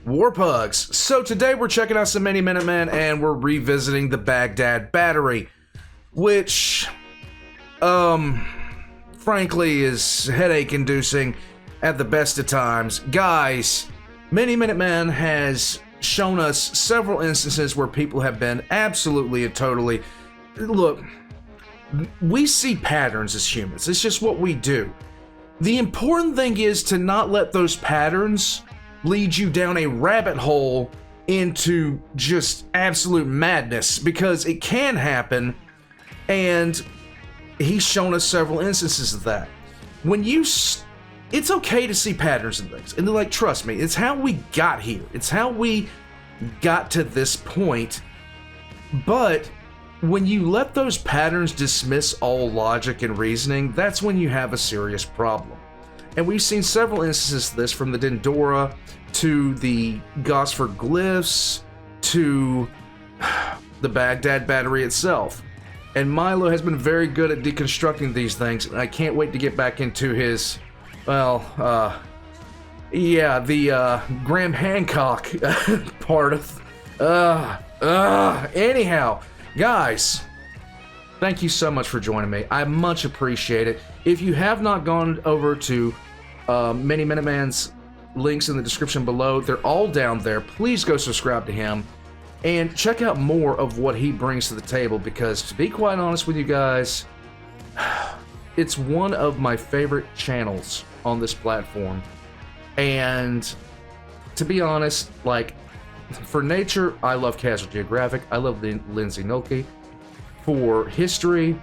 Warpugs. So today we're checking out some Miniminuteman and we're revisiting the Baghdad battery, which, frankly is headache-inducing at the best of times. Guys, Miniminuteman has shown us several instances where people have been absolutely and totally... Look, we see patterns as humans. It's just what we do. The important thing is to not let those patterns lead you down a rabbit hole into just absolute madness, because it can happen, and he's shown us several instances of that. When you... It's okay to see patterns in things, and like, trust me, it's how we got here. It's how we got to this point, but when you let those patterns dismiss all logic and reasoning, that's when you have a serious problem. And we've seen several instances of this, from the Dendora to the Gosford glyphs to the Baghdad battery itself. And Milo has been very good at deconstructing these things, and I can't wait to get back into his, well, yeah, the Graham Hancock part of, anyhow, guys, thank you so much for joining me. I much appreciate it. If you have not gone over to Miniminuteman's links in the description below, they're all down there. Please go subscribe to him and check out more of what he brings to the table, because to be quite honest with you guys, it's one of my favorite channels on this platform. And to be honest, like, for nature, I love Casual Geographic. I love Lindsay Nolte. For history,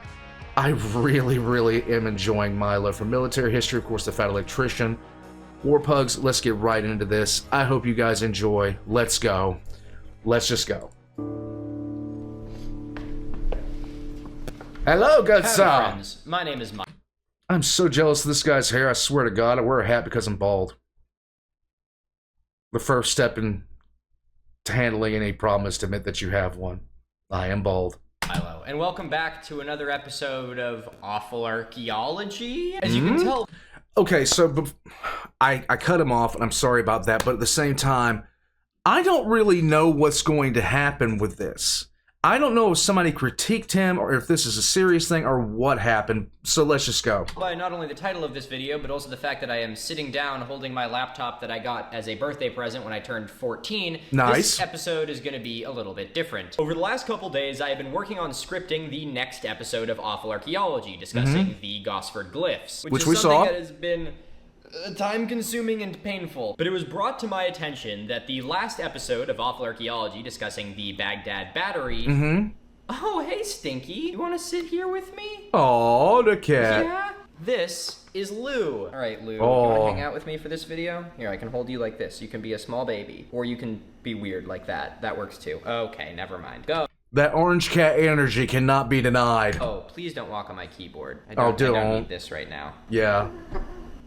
I really am enjoying Milo. For military history, of course, the Fat Electrician. Warpugs, let's get right into this. I hope you guys enjoy. Let's go. Let's just go. Hello, good sir. Friends. My name is Mike. I'm so jealous of this guy's hair. I swear to God, I wear a hat because I'm bald. The first step in to handling any problem is to admit that you have one. I am bald. Hello, and welcome back to another episode of Awful Archaeology. As you can tell... Okay, so I cut him off, and I'm sorry about that, but at the same time, I don't really know what's going to happen with this. I don't know if somebody critiqued him, or if this is a serious thing, or what happened, so let's just go. By not only the title of this video, but also the fact that I am sitting down holding my laptop that I got as a birthday present when I turned 14. Nice. This episode is going to be a little bit different. Over the last couple days, I have been working on scripting the next episode of Awful Archaeology, discussing the Gosford glyphs, which we is saw. something that has been time-consuming and painful. But it was brought to my attention that the last episode of Awful Archaeology, discussing the Baghdad battery... Oh, hey, Stinky. You want to sit here with me? Oh, the cat. Yeah? This is Lou. All right, Lou. Oh. You want to hang out with me for this video? Here, I can hold you like this. You can be a small baby. Or you can be weird like that. That works too. Okay, never mind. Go. That orange cat energy cannot be denied. Oh, please don't walk on my keyboard. I don't need this right now. Yeah.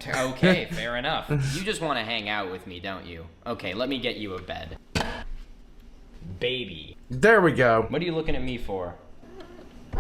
Okay, fair enough. You just want to hang out with me, don't you? Okay, let me get you a bed. Baby. There we go. What are you looking at me for?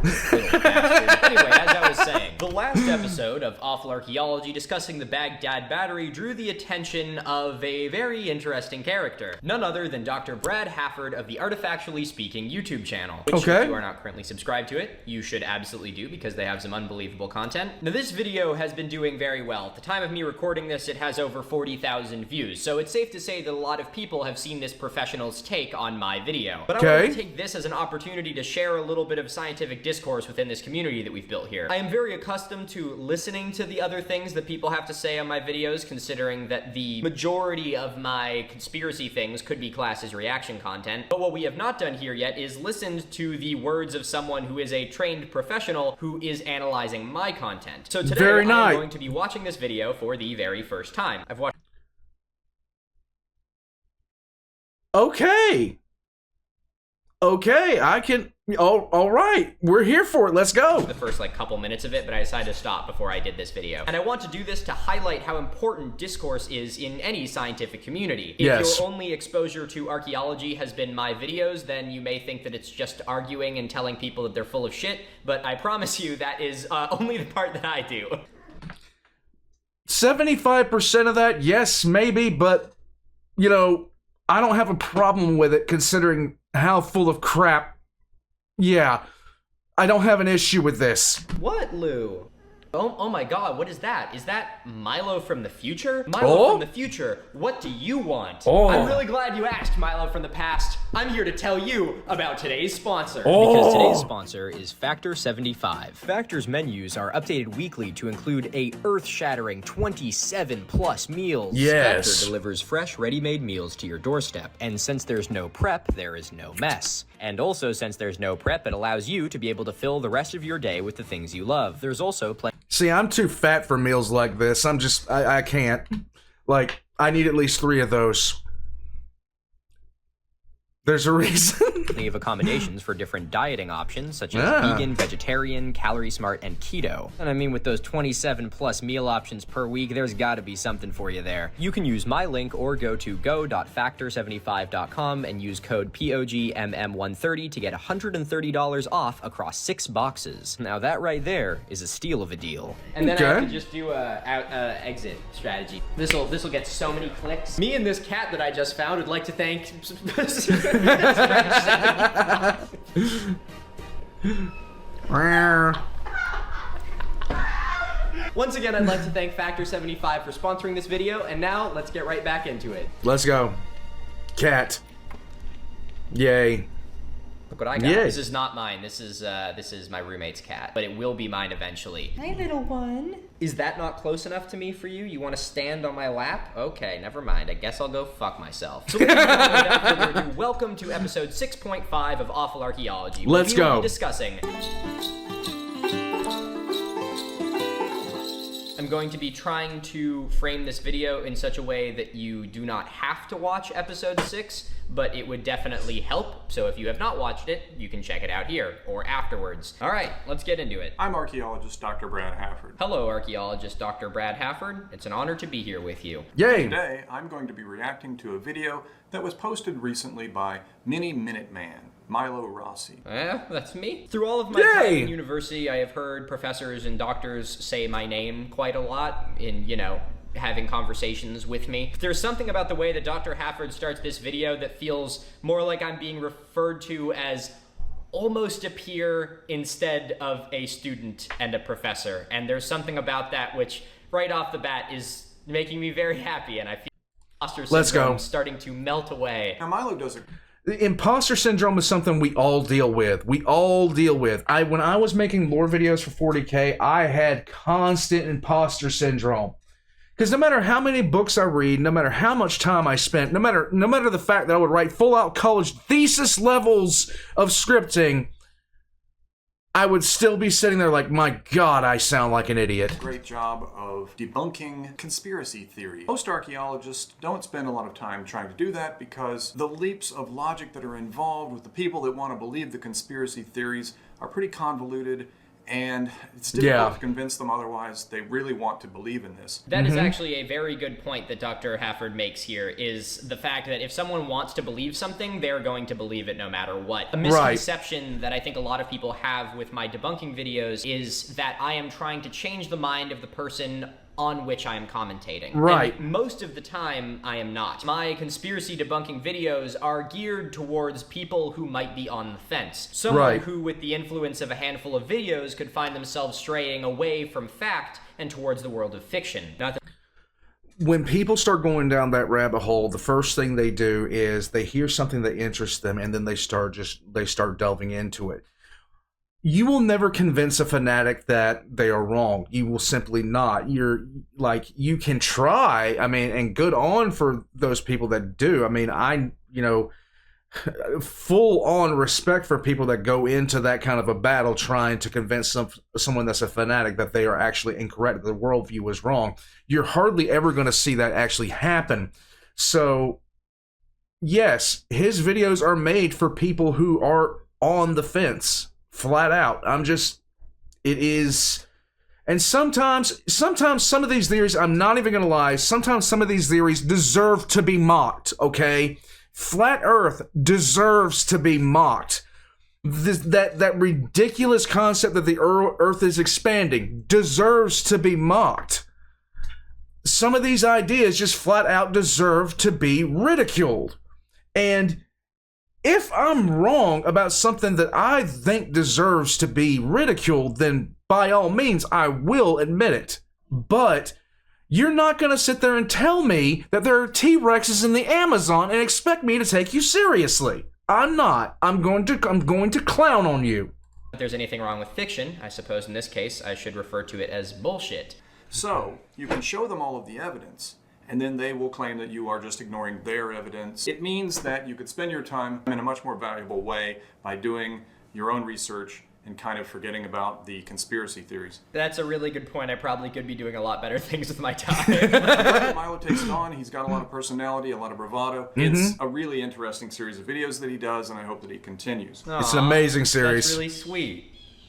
Little bastard. Anyway, as I was saying, the last episode of Awful Archaeology, discussing the Baghdad battery, drew the attention of a very interesting character. None other than Dr. Brad Hafford of the Artifactually Speaking YouTube channel. Which, if you are not currently subscribed to it, you should absolutely do, because they have some unbelievable content. Now, this video has been doing very well. At the time of me recording this, it has over 40,000 views, so it's safe to say that a lot of people have seen this professional's take on my video. But I want to take this as an opportunity to share a little bit of scientific discourse within this community that we've built here. I am very accustomed to listening to the other things that people have to say on my videos, considering that the majority of my conspiracy things could be classed as reaction content. But what we have not done here yet is listened to the words of someone who is a trained professional who is analyzing my content. So today I'm going to be watching this video for the very first time. I've watched... Okay, I can... all right, we're here for it. Let's go. The first couple minutes of it, but I decided to stop before I did this video. And I want to do this to highlight how important discourse is in any scientific community. If your only exposure to archaeology has been my videos, then you may think that it's just arguing and telling people that they're full of shit, but I promise you that is only the part that I do. 75% of that, yes, maybe, but, you know, I don't have a problem with it considering how full of crap. Yeah, I don't have an issue with this. What, Lou? Oh my god, what is that? Is that Milo from the future? Milo from the future, what do you want? I'm really glad you asked, Milo from the past. I'm here to tell you about today's sponsor. Because today's sponsor is Factor 75. Factor's menus are updated weekly to include a earth-shattering 27+ meals. Yes. Factor delivers fresh, ready-made meals to your doorstep. And since there's no prep, there is no mess. And also, since there's no prep, it allows you to be able to fill the rest of your day with the things you love. There's also plenty. See, I'm too fat for meals like this. I can't. Like, I need at least 3 of those. There's a reason. Plenty of accommodations for different dieting options, such as vegan, vegetarian, calorie smart, and keto. And I mean, with those 27+ meal options per week, there's gotta be something for you there. You can use my link or go to go.factor75.com and use code POGMM130 to get $130 off across 6 boxes. Now that right there is a steal of a deal. And then I can just do a exit strategy. This'll get so many clicks. Me and this cat that I just found would like to thank Once again, I'd like to thank Factor 75 for sponsoring this video, and now let's get right back into it. Let's go. Cat. Yay. Look what I got. Yay. This is not mine. This is my roommate's cat, but it will be mine eventually. Hi, little one. Is that not close enough to me for you? You want to stand on my lap? Okay, never mind. I guess I'll go fuck myself. So without further ado, welcome to episode 6.5 of Awful Archaeology. Let's go. We will be discussing. I'm going to be trying to frame this video in such a way that you do not have to watch episode 6, but it would definitely help. So if you have not watched it, you can check it out here or afterwards. All right, let's get into it. I'm archaeologist Dr. Brad Hafford. Hello, archaeologist Dr. Brad Hafford. It's an honor to be here with you. Yay! Today, I'm going to be reacting to a video that was posted recently by Miniminuteman, Milo Rossi. That's me. Through all of my time in university, I have heard professors and doctors say my name quite a lot in, having conversations with me. There's something about the way that Dr. Hafford starts this video that feels more like I'm being referred to as almost a peer instead of a student and a professor. And there's something about that which, right off the bat, is making me very happy, and I feel imposter syndrome starting to melt away. Now, Milo does it. Imposter syndrome is something we all deal with. When I was making lore videos for 40K, I had constant imposter syndrome. Because no matter how many books I read, no matter how much time I spent, no matter the fact that I would write full-out college thesis levels of scripting, I would still be sitting there like, my God, I sound like an idiot. Great job of debunking conspiracy theory. Most archaeologists don't spend a lot of time trying to do that because the leaps of logic that are involved with the people that want to believe the conspiracy theories are pretty convoluted, and it's difficult to convince them otherwise. They really want to believe in this. That is actually a very good point that Dr. Hafford makes here, is the fact that if someone wants to believe something, they're going to believe it no matter what. A misconception that I think a lot of people have with my debunking videos is that I am trying to change the mind of the person on which I am commentating. Right. And most of the time, I am not. My conspiracy debunking videos are geared towards people who might be on the fence. Someone who, with the influence of a handful of videos, could find themselves straying away from fact and towards the world of fiction. When people start going down that rabbit hole, the first thing they do is they hear something that interests them, and then they start delving into it. You will never convince a fanatic that they are wrong. You will simply not. You can try, and good on for those people that do. Full on respect for people that go into that kind of a battle trying to convince someone that's a fanatic that they are actually incorrect, that the worldview is wrong. You're hardly ever going to see that actually happen. So, yes, his videos are made for people who are on the fence. Flat out. It is, and sometimes some of these theories, I'm not even gonna lie, sometimes some of these theories deserve to be mocked, okay? Flat Earth deserves to be mocked. That ridiculous concept that the Earth is expanding deserves to be mocked. Some of these ideas just flat out deserve to be ridiculed. And if I'm wrong about something that I think deserves to be ridiculed, then by all means, I will admit it. But you're not going to sit there and tell me that there are T-Rexes in the Amazon and expect me to take you seriously. I'm not. I'm going to clown on you. If there's anything wrong with fiction, I suppose in this case I should refer to it as bullshit. So, you can show them all of the evidence, and then they will claim that you are just ignoring their evidence. It means that you could spend your time in a much more valuable way by doing your own research and kind of forgetting about the conspiracy theories. That's a really good point. I probably could be doing a lot better things with my time. Milo takes it on. He's got a lot of personality, a lot of bravado. It's a really interesting series of videos that he does, and I hope that he continues. It's an amazing series. That's really sweet.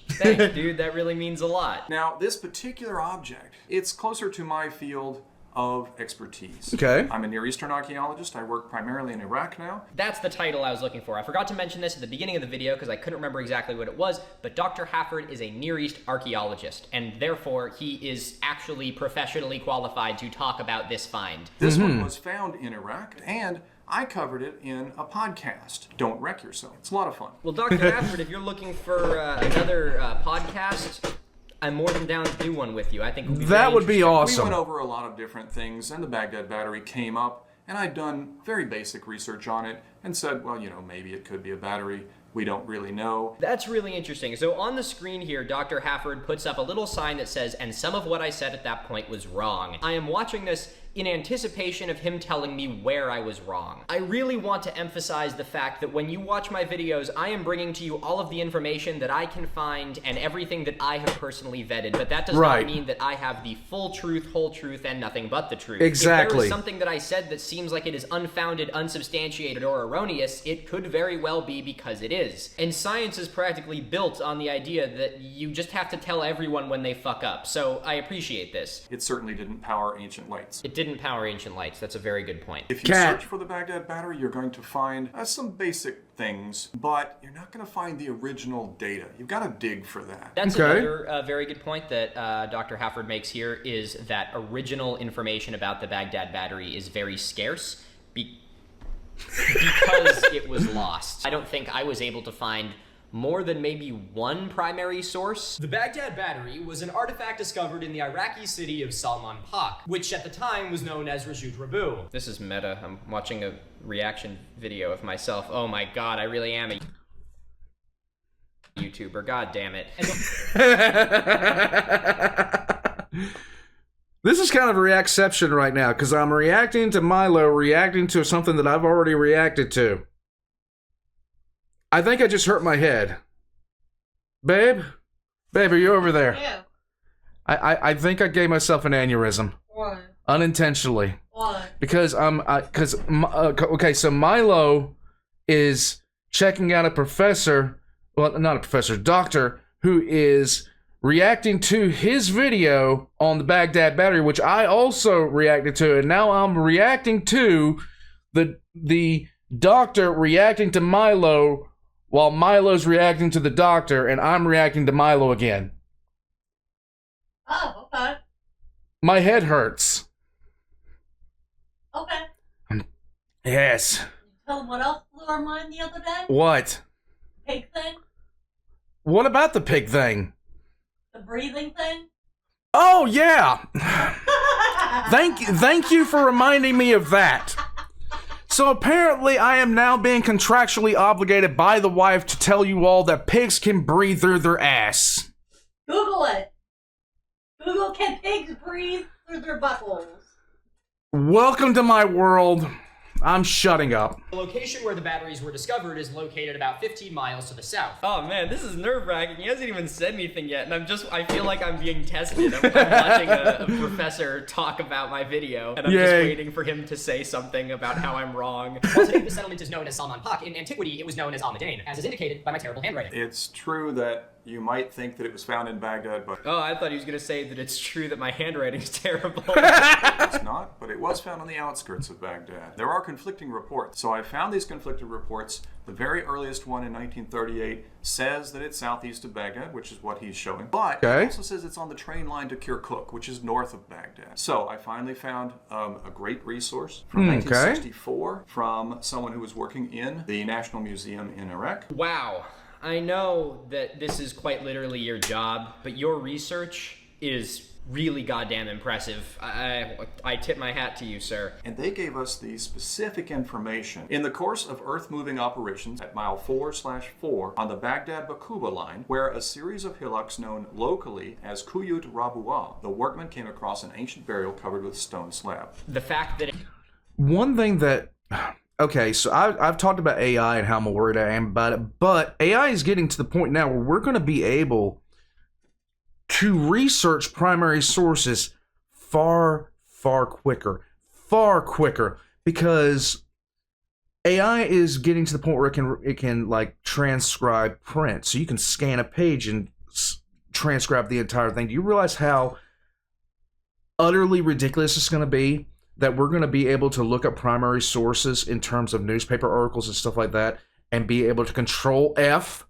Thanks, dude. That really means a lot. Now, this particular object, it's closer to my field of expertise. Okay. I'm a Near Eastern archaeologist. I work primarily in Iraq now. That's the title I was looking for. I forgot to mention this at the beginning of the video because I couldn't remember exactly what it was, but Dr. Hafford is a Near East archaeologist, and therefore he is actually professionally qualified to talk about this find. This one was found in Iraq, and I covered it in a podcast. Don't wreck yourself. It's a lot of fun. Well, Dr. Hafford, if you're looking for another podcast, I'm more than down to do one with you. I think that would be awesome. We went over a lot of different things, and the Baghdad battery came up, and I'd done very basic research on it and said, well, you know, maybe it could be a battery. We don't really know. That's really interesting. So on the screen here, Dr. Hafford puts up a little sign that says, and some of what I said at that point was wrong. I am watching this in anticipation of him telling me where I was wrong. I really want to emphasize the fact that when you watch my videos, I am bringing to you all of the information that I can find and everything that I have personally vetted, but that does not mean that I have the full truth, whole truth, and nothing but the truth. Exactly. If there is something that I said that seems like it is unfounded, unsubstantiated, or erroneous, it could very well be because it is. And science is practically built on the idea that you just have to tell everyone when they fuck up, so I appreciate this. It certainly didn't power ancient lights. It didn't power ancient lights. That's a very good point. If you search for the Baghdad battery, you're going to find some basic things, but you're not going to find the original data. You've got to dig for that. That's another very good point that Dr. Hafford makes here, is that original information about the Baghdad battery is very scarce because it was lost. I don't think I was able to find more than maybe one primary source. The Baghdad battery was an artifact discovered in the Iraqi city of Salman Pak, which at the time was known as Rajut Rabu. This is meta. I'm watching a reaction video of myself. Oh my god, I really am a YouTuber. God damn it. This is kind of a reacception right now, because I'm reacting to Milo reacting to something that I've already reacted to. I think I just hurt my head. Babe? Babe, are you over there? Yeah. I think I gave myself an aneurysm. Why? Unintentionally. Why? Because okay, so Milo is checking out a professor, well, not a professor, doctor, who is reacting to his video on the Baghdad battery, which I also reacted to, and now I'm reacting to the doctor reacting to Milo while Milo's reacting to the doctor, and I'm reacting to Milo again. Oh, okay. My head hurts. Okay. Yes. You tell them what else blew our mind the other day? What? Pig thing? What about the pig thing? The breathing thing? Oh, yeah. Thank you for reminding me of that. So apparently I am now being contractually obligated by the wife to tell you all that pigs can breathe through their ass. Google it. Google, can pigs breathe through their buttholes? Welcome to my world. I'm shutting up. The location where the batteries were discovered is located about 15 miles to the south. Oh man, this is nerve-wracking. He hasn't even said anything yet, and I feel like I'm being tested. I'm watching a professor talk about my video, and I'm just waiting for him to say something about how I'm wrong. While today the settlement is known as Salman Pak, in antiquity it was known as Al-Madain, as is indicated by my terrible handwriting. It's true that you might think that it was found in Baghdad, but Oh, I thought he was going to say that it's true that my handwriting's terrible. it's not. But it was found on the outskirts of Baghdad. There are conflicting reports. So I found these conflicting reports. The very earliest one in 1938 says that it's southeast of Baghdad, which is what he's showing. But it also says it's on the train line to Kirkuk, which is north of Baghdad. So I finally found a great resource from 1964 from someone who was working in the National Museum in Iraq. Wow. I know that this is quite literally your job, but your research is really goddamn impressive. I tip my hat to you, sir. And they gave us the specific information. In the course of earth-moving operations at mile 4/4 on the Baghdad-Bakuba line, where a series of hillocks known locally as Kuyut Rabua, the workmen came across an ancient burial covered with stone slab. The fact that One thing that... Okay, so I've talked about AI and how worried I am about it, but AI is getting to the point now where we're going to be able to research primary sources far quicker, because AI is getting to the point where it can like transcribe print, so you can scan a page and transcribe the entire thing. Do you realize how utterly ridiculous it's going to be that we're going to be able to look up primary sources in terms of newspaper articles and stuff like that, and be able to control F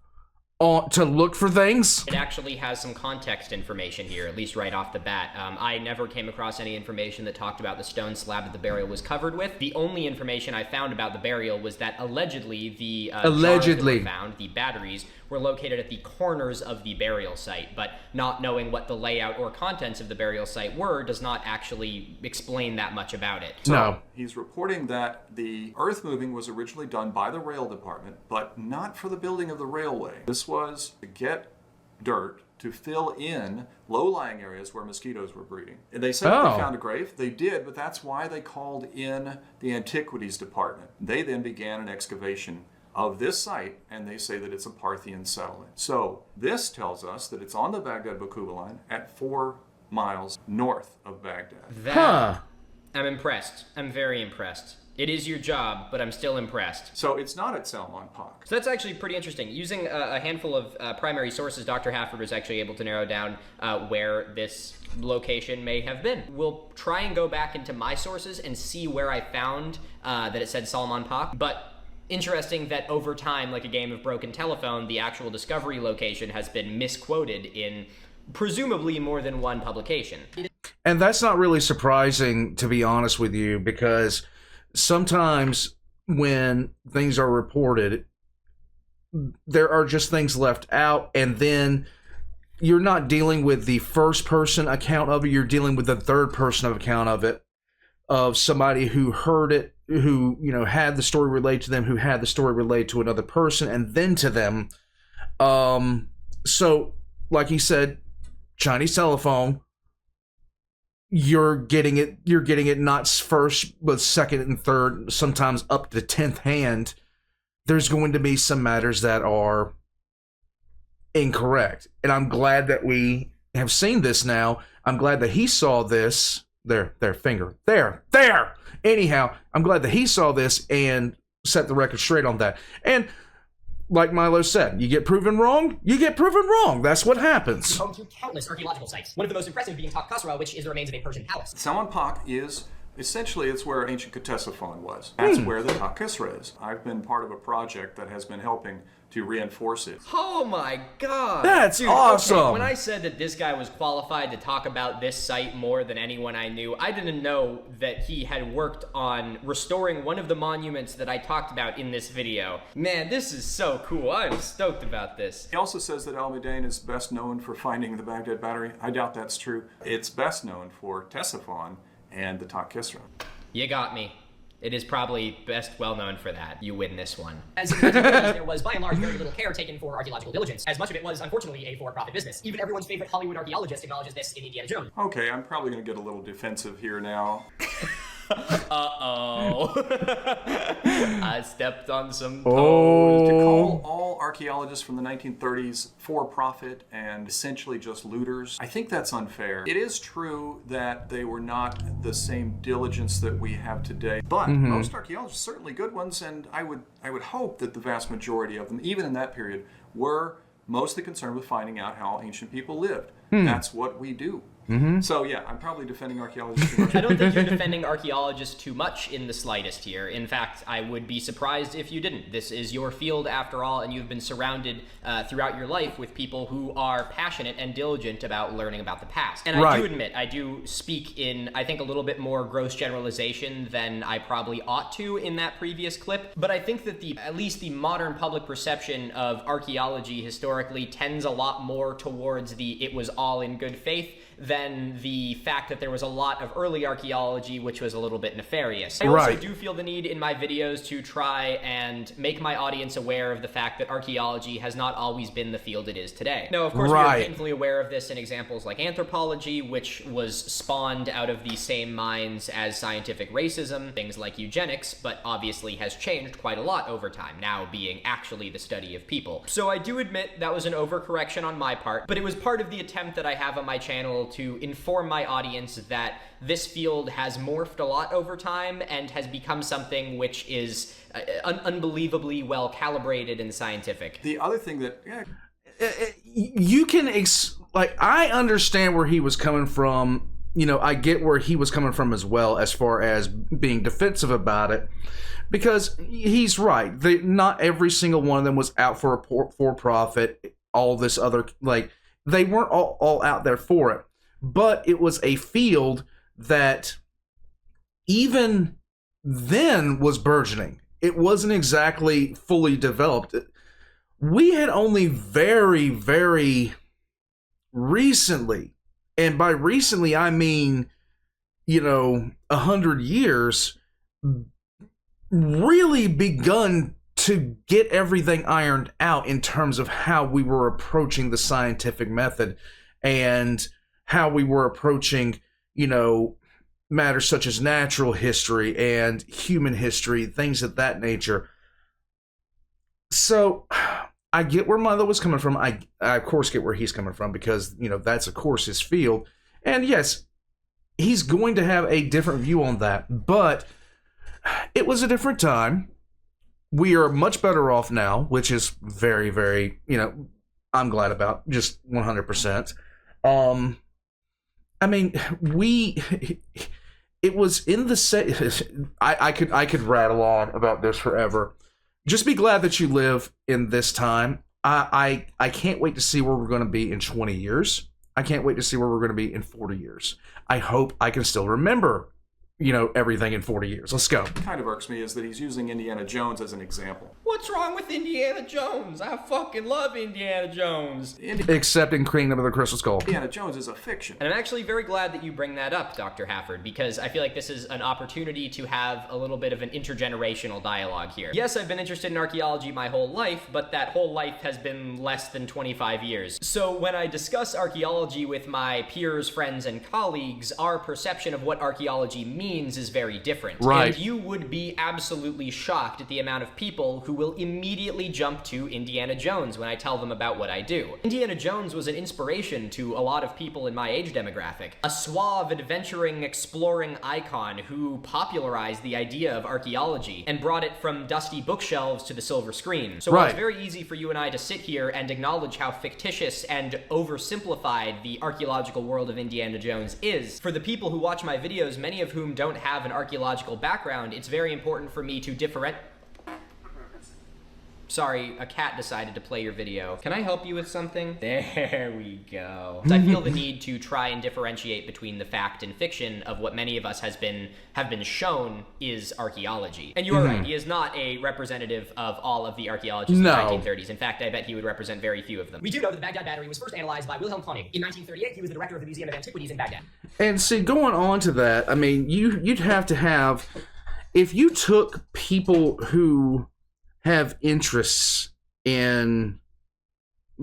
to look for things? it actually has some context information here, at least right off the bat. I never came across any information that talked about the stone slab that the burial was covered with. The only information I found about the burial was that allegedly the jars that were found, the batteries, were located at the corners of the burial site, but not knowing what the layout or contents of the burial site were does not actually explain that much about it. No. He's reporting that the earth moving was originally done by the rail department, but not for the building of the railway. This was to get dirt to fill in low-lying areas where mosquitoes were breeding. And they said that they found a grave. They did, but that's why they called in the antiquities department. They then began an excavation of this site, and they say that it's a Parthian settlement. So this tells us that it's on the Baghdad-Bakuba line at 4 miles north of Baghdad. I'm impressed. I'm very impressed. It is your job, but I'm still impressed. So it's not at Salman Pak. So that's actually pretty interesting. Using a handful of primary sources, Dr. Hafford was actually able to narrow down where this location may have been. We'll try and go back into my sources and see where I found that it said Salman Pak, but interesting that over time, like a game of broken telephone, the actual discovery location has been misquoted in presumably more than one publication. And that's not really surprising, to be honest with you, because sometimes when things are reported, there are just things left out, and then you're not dealing with the first person account of it, you're dealing with the third person account of it, of somebody who heard it, who, you know, had the story relayed to them, who had the story relayed to another person, and then to them. So, like he said, Chinese telephone, you're getting it not first, but second and third, sometimes up to 10th hand. There's going to be some matters that are incorrect. And I'm glad that we have seen this now. I'm glad that he saw this. There. Anyhow, I'm glad that he saw this and set the record straight on that. And like Milo said, you get proven wrong, you get proven wrong. That's what happens. Home to countless archaeological sites. One of the most impressive being Tak Khasra, which is the remains of a Persian palace. Salman Pak is essentially, it's where ancient Ctesiphon was. That's where the Tak Khasra is. I've been part of a project that has been helping to reinforce it. Oh my god. That's Dude, awesome. Okay, when I said that this guy was qualified to talk about this site more than anyone I knew, I didn't know that he had worked on restoring one of the monuments that I talked about in this video. Man, this is so cool. I'm stoked about this. He also says that Al-Midain is best known for finding the Baghdad battery. I doubt that's true. It's best known for Ctesiphon and the Tak Khasra. You got me. It is probably best well known for that. You win this one. As in the 1930s, there was by and large very little care taken for archaeological diligence, as much of it was unfortunately a for-profit business. Even everyone's favorite Hollywood archaeologist acknowledges this in Indiana Jones. Okay, I'm probably going to get a little defensive here now. Uh-oh. I stepped on some toes. Oh. To call all archaeologists from the 1930s for-profit and essentially just looters, I think that's unfair. It is true that they were not the same diligence that we have today, but most archaeologists, certainly good ones, and I would hope that the vast majority of them, even in that period, were mostly concerned with finding out how ancient people lived. That's what we do. So yeah, I'm probably defending archaeology too much. I don't think you're defending archaeologists too much in the slightest here. In fact, I would be surprised if you didn't. This is your field after all, and you've been surrounded throughout your life with people who are passionate and diligent about learning about the past. And I do admit, I do speak in, I think, a little bit more gross generalization than I probably ought to in that previous clip. But I think that at least the modern public perception of archaeology historically tends a lot more towards the it was all in good faith than the fact that there was a lot of early archaeology which was a little bit nefarious. I also do feel the need in my videos to try and make my audience aware of the fact that archaeology has not always been the field it is today. Now, of course, we are painfully aware of this in examples like anthropology, which was spawned out of the same minds as scientific racism, things like eugenics, but obviously has changed quite a lot over time, now being actually the study of people. So I do admit that was an overcorrection on my part, but it was part of the attempt that I have on my channel to inform my audience that this field has morphed a lot over time and has become something which is unbelievably well calibrated and scientific. The other thing that you can I understand where he was coming from. You know, I get where he was coming from as well, as far as being defensive about it, because he's right. Not every single one of them was out for profit. All this other, they weren't all out there for it. But it was a field that even then was burgeoning. It wasn't exactly fully developed. We had only very, very recently, and by recently I mean, 100 years, really begun to get everything ironed out in terms of how we were approaching the scientific method and how we were approaching, matters such as natural history and human history, things of that nature. So I get where Milo was coming from. I of course get where he's coming from, because, that's of course his field. And yes, he's going to have a different view on that, but it was a different time. We are much better off now, which is very, very, I'm glad about, just 100%. I mean, it was in the I could rattle on about this forever. Just be glad that you live in this time. I can't wait to see where we're going to be in 20 years. I can't wait to see where we're going to be in 40 years. I hope I can still remember, everything in 40 years. Let's go. What kind of irks me is that he's using Indiana Jones as an example. What's wrong with Indiana Jones? I fucking love Indiana Jones. Except in Kingdom of the Crystal Skull. Indiana Jones is a fiction. And I'm actually very glad that you bring that up, Dr. Hafford, because I feel like this is an opportunity to have a little bit of an intergenerational dialogue here. Yes, I've been interested in archaeology my whole life, but that whole life has been less than 25 years. So when I discuss archaeology with my peers, friends, and colleagues, our perception of what archaeology means is very different. Right. And you would be absolutely shocked at the amount of people who will immediately jump to Indiana Jones when I tell them about what I do. Indiana Jones was an inspiration to a lot of people in my age demographic. A suave, adventuring, exploring icon who popularized the idea of archaeology and brought it from dusty bookshelves to the silver screen. So while it's very easy for you and I to sit here and acknowledge how fictitious and oversimplified the archaeological world of Indiana Jones is, for the people who watch my videos, many of whom don't have an archaeological background, it's very important for me to differentiate. Sorry, a cat decided to play your video. Can I help you with something? There we go. I feel the need to try and differentiate between the fact and fiction of what many of us have been shown is archaeology. And you are right, he is not a representative of all of the archaeologists in the 1930s. In fact, I bet he would represent very few of them. We do know that the Baghdad battery was first analyzed by Wilhelm Koenig. In 1938, he was the director of the Museum of Antiquities in Baghdad. And see, going on to that, I mean, you'd have to have, if you took people who have interests in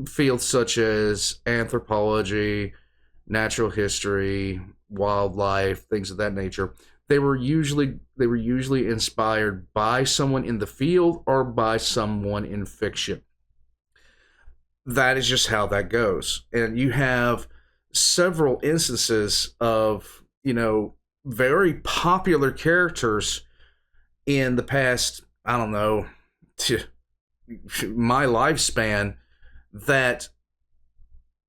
fields such as anthropology, natural history, wildlife, things of that nature, they were usually inspired by someone in the field or by someone in fiction. That is just how that goes. And you have several instances of, very popular characters in the past, I don't know, my lifespan, that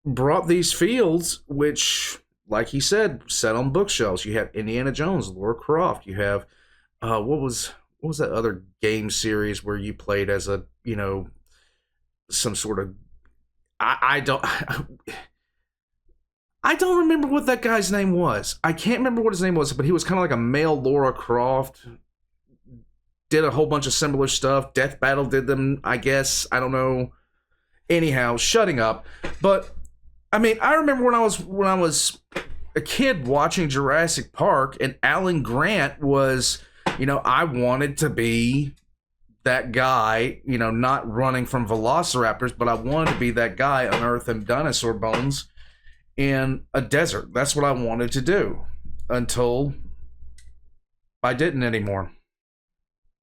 brought these fields, which, like he said, sat on bookshelves. You have Indiana Jones, Lara Croft. You have what was that other game series where you played as a, you know, some sort of I don't remember what that guy's name was. I can't remember what his name was, but he was kind of like a male Lara Croft. Did a whole bunch of similar stuff. Death Battle did them, I guess. I don't know. Anyhow, shutting up. But I mean, I remember when I was a kid watching Jurassic Park, and Alan Grant was, you know, I wanted to be that guy, you know, not running from velociraptors, but I wanted to be that guy unearthing dinosaur bones in a desert. That's what I wanted to do until I didn't anymore.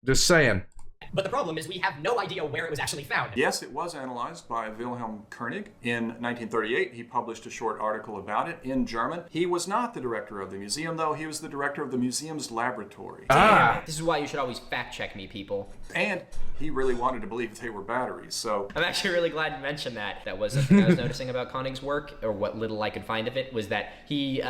Just saying. But the problem is we have no idea where it was actually found. Yes, it was analyzed by Wilhelm Koenig. In 1938, he published a short article about it in German. He was not the director of the museum, though. He was the director of the museum's laboratory. Damn, this is why you should always fact check me, people. And he really wanted to believe they were batteries, so... I'm actually really glad you mentioned that. That was something I was noticing about Koenig's work, or what little I could find of it, was that he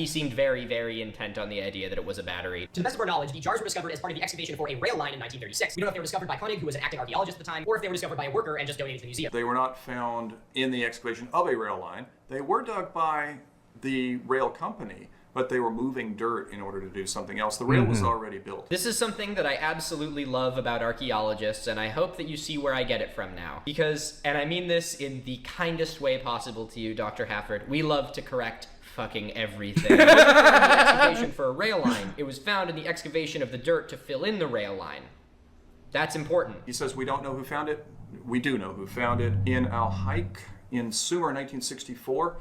seemed very, very intent on the idea that it was a battery. To the best of our knowledge, the jars were discovered as part of the excavation for a rail line in 1936. We don't know if they were discovered by Koenig, who was an acting archaeologist at the time, or if they were discovered by a worker and just donated to the museum. They were not found in the excavation of a rail line. They were dug by the rail company, but they were moving dirt in order to do something else. The rail was already built. This is something that I absolutely love about archaeologists, and I hope that you see where I get it from now. Because, and I mean this in the kindest way possible to you, Dr. Hafford, we love to correct fucking everything. It wasn't found in the excavation for a rail line. It was found in the excavation of the dirt to fill in the rail line. That's important. He says we don't know who found it. We do know who found it. In Al Haik in Sumer, 1964.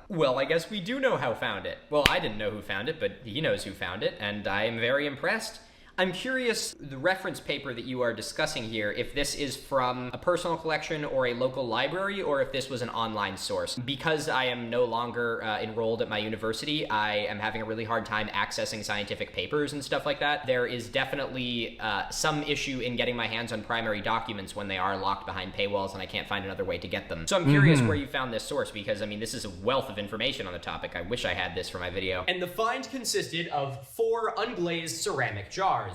Well, I guess we do know who found it. Well, I didn't know who found it, but he knows who found it, and I am very impressed. I'm curious, the reference paper that you are discussing here, if this is from a personal collection or a local library, or if this was an online source. Because I am no longer enrolled at my university, I am having a really hard time accessing scientific papers and stuff like that. There is definitely some issue in getting my hands on primary documents when they are locked behind paywalls and I can't find another way to get them. So I'm curious where you found this source, because I mean, this is a wealth of information on the topic. I wish I had this for my video. And the find consisted of 4 unglazed ceramic jars.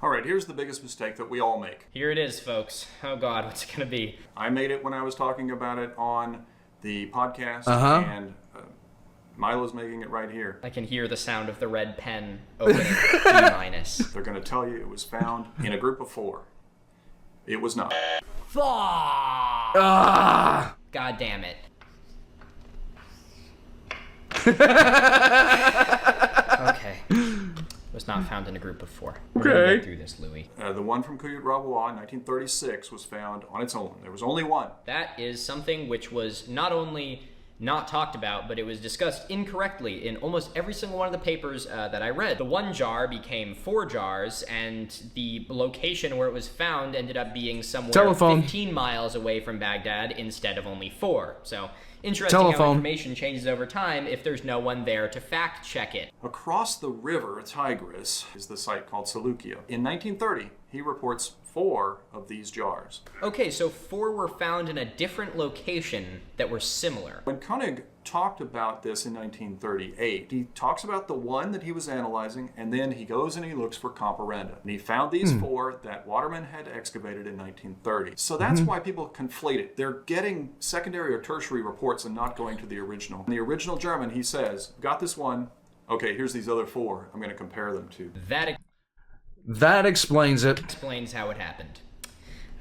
All right, here's the biggest mistake that we all make. Here it is, folks. Oh God, what's it gonna be? I made it when I was talking about it on the podcast, and Milo's making it right here. I can hear the sound of the red pen opening. E-. They're going to tell you it was found in a group of 4. It was not. God damn it. Okay. Was not found in a group of 4. We're gonna get through this, Louis. The one from Kuyut-Rabois in 1936 was found on its own. There was only one. That is something which was not only not talked about, but it was discussed incorrectly in almost every single one of the papers that I read. The one jar became 4 jars, and the location where it was found ended up being somewhere 15 miles away from Baghdad instead of only 4. So, interesting how information changes over time if there's no one there to fact check it. Across the river Tigris is the site called Seleucia. In 1930, he reports 4 of these jars. Okay, so 4 were found in a different location that were similar. When Koenig talked about this in 1938, he talks about the one that he was analyzing, and then he goes and he looks for comparenda. And he found these 4 that Waterman had excavated in 1930. So that's why people conflate it. They're getting secondary or tertiary reports and not going to the original. In the original German, he says, got this one, okay, here's these other 4 I'm going to compare them to. That explains it. Explains how it happened.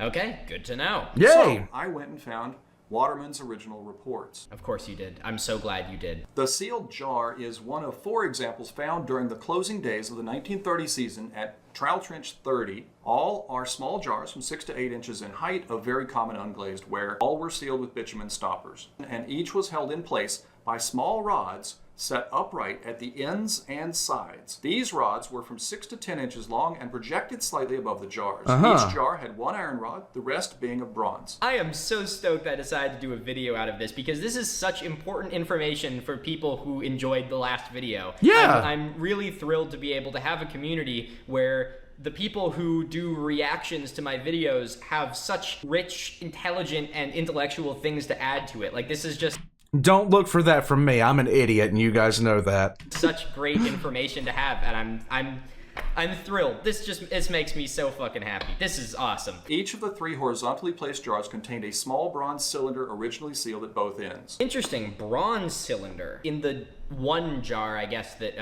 Okay, good to know. Yay! So I went and found Waterman's original reports. Of course you did. I'm so glad you did. The sealed jar is one of 4 examples found during the closing days of the 1930 season at Trial Trench 30. All are small jars from 6 to 8 inches in height of very common unglazed ware. All were sealed with bitumen stoppers, and each was held in place by small rods set upright at the ends and sides. These rods were from 6 to 10 inches long and projected slightly above the jars. Each jar had 1 iron rod, the rest being of bronze. I am so stoked I decided to do a video out of this, because this is such important information for people who enjoyed the last video. Yeah! I'm really thrilled to be able to have a community where the people who do reactions to my videos have such rich, intelligent, and intellectual things to add to it. Like, this is just Don't look for that from me. I'm an idiot, and you guys know that. such great information to have, and I'm thrilled. This makes me so fucking happy. This is awesome. Each of the 3 horizontally placed jars contained a small bronze cylinder originally sealed at both ends. Interesting, bronze cylinder. In the one jar, I guess, that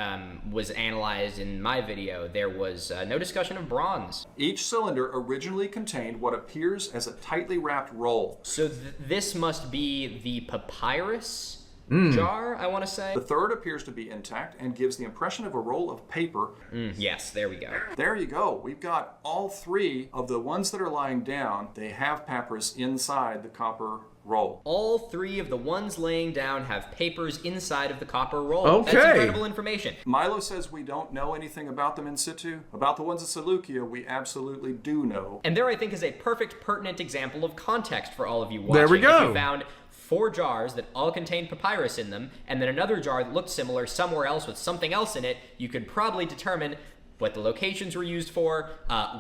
was analyzed in my video, there was no discussion of bronze. Each cylinder originally contained what appears as a tightly wrapped roll. So this must be the papyrus jar, I want to say. The third appears to be intact and gives the impression of a roll of paper. Yes, there we go. There you go. We've got all 3 of the ones that are lying down. They have papyrus inside the copper roll. All 3 of the ones laying down have papers inside of the copper roll. Okay. That's incredible information. Milo says we don't know anything about them in situ. About the ones at Seleucia, we absolutely do know. And there, I think, is a perfect, pertinent example of context for all of you watching. There we go. If you found 4 jars that all contained papyrus in them, and then another jar that looked similar somewhere else with something else in it, you could probably determine what the locations were used for,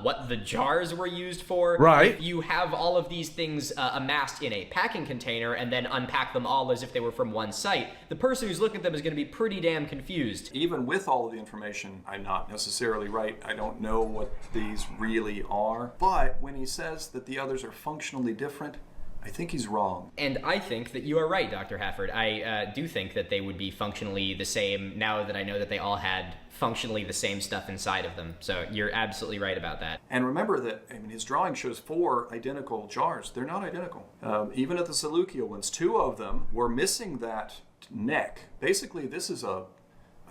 what the jars were used for. Right. If you have all of these things amassed in a packing container and then unpack them all as if they were from one site, the person who's looking at them is going to be pretty damn confused. Even with all of the information, I'm not necessarily right. I don't know what these really are. But when he says that the others are functionally different, I think he's wrong. And I think that you are right, Dr. Hafford. I do think that they would be functionally the same now that I know that they all had functionally the same stuff inside of them. So you're absolutely right about that. And remember that, I mean, his drawing shows 4 identical jars. They're not identical. Even at the Seleucia ones, 2 of them were missing that neck. Basically, this is a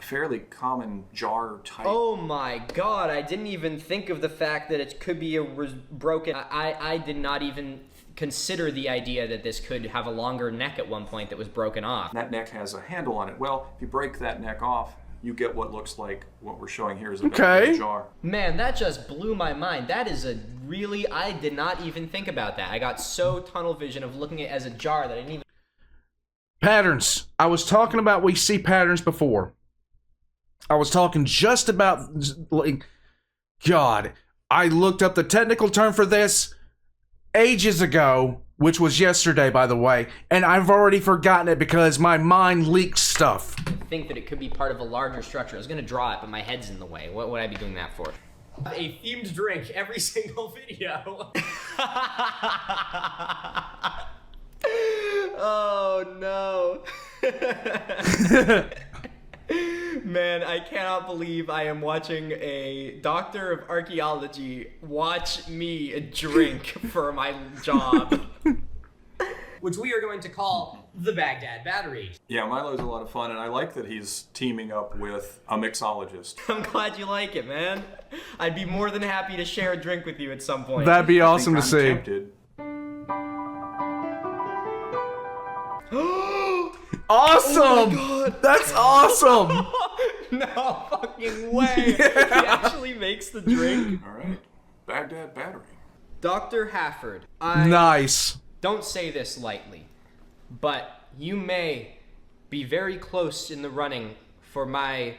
fairly common jar type. Oh my god, I didn't even think of the fact that it could be a broken... I did not even consider the idea that this could have a longer neck at one point that was broken off. That neck has a handle on it. Well, if you break that neck off, you get what looks like what we're showing here is a big jar. Man, that just blew my mind. That is a really... I did not even think about that. I got so tunnel vision of looking at it as a jar that I didn't even... Patterns. I was talking about we see patterns before. I was talking just about, like, God, I looked up the technical term for this ages ago, which was yesterday, by the way, and I've already forgotten it because my mind leaks stuff. think that it could be part of a larger structure. I was gonna draw it, but my head's in the way. What would I be doing that for? A themed drink every single video. Oh no. Man, I cannot believe I am watching a doctor of archaeology watch me drink for my job. Which we are going to call the Baghdad Battery. Yeah, Milo's a lot of fun, and I like that he's teaming up with a mixologist. I'm glad you like it, man. I'd be more than happy to share a drink with you at some point. That'd be awesome to I'm see. tempted. Awesome! Oh my God. That's awesome! No fucking way. He actually makes the drink. All right, Baghdad Battery. Dr. Hafford, I Nice. don't say this lightly, but you may be very close in the running for my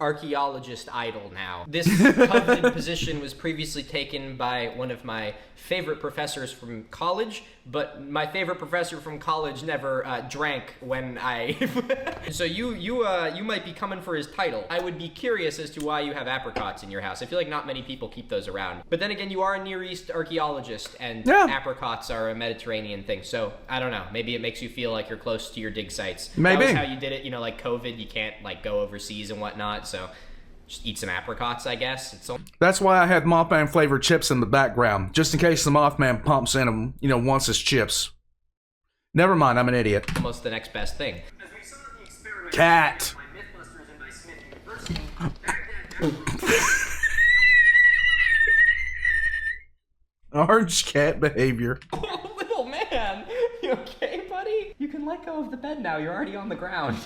archaeologist idol now. This coveted position was previously taken by one of my favorite professors from college, but my favorite professor from college never drank when I... So you might be coming for his title. I would be curious as to why you have apricots in your house. I feel like not many people keep those around. But then again, you are a Near East archaeologist, and Yeah. apricots are a Mediterranean thing. So I don't know. Maybe it makes you feel like you're close to your dig sites. Maybe. That was how you did it. You know, like COVID, you can't like go overseas and whatnot. So just eat some apricots, I guess. It's That's why I have Mothman flavored chips in the background, just in case the Mothman pumps in them, wants his chips. Never mind, I'm an idiot. almost the next best thing. As we saw in the experiment Cat. by Mythbusters and by Smith University, Orange cat behavior. Oh, little man. You okay, buddy? You can let go of the bed now. You're already on the ground.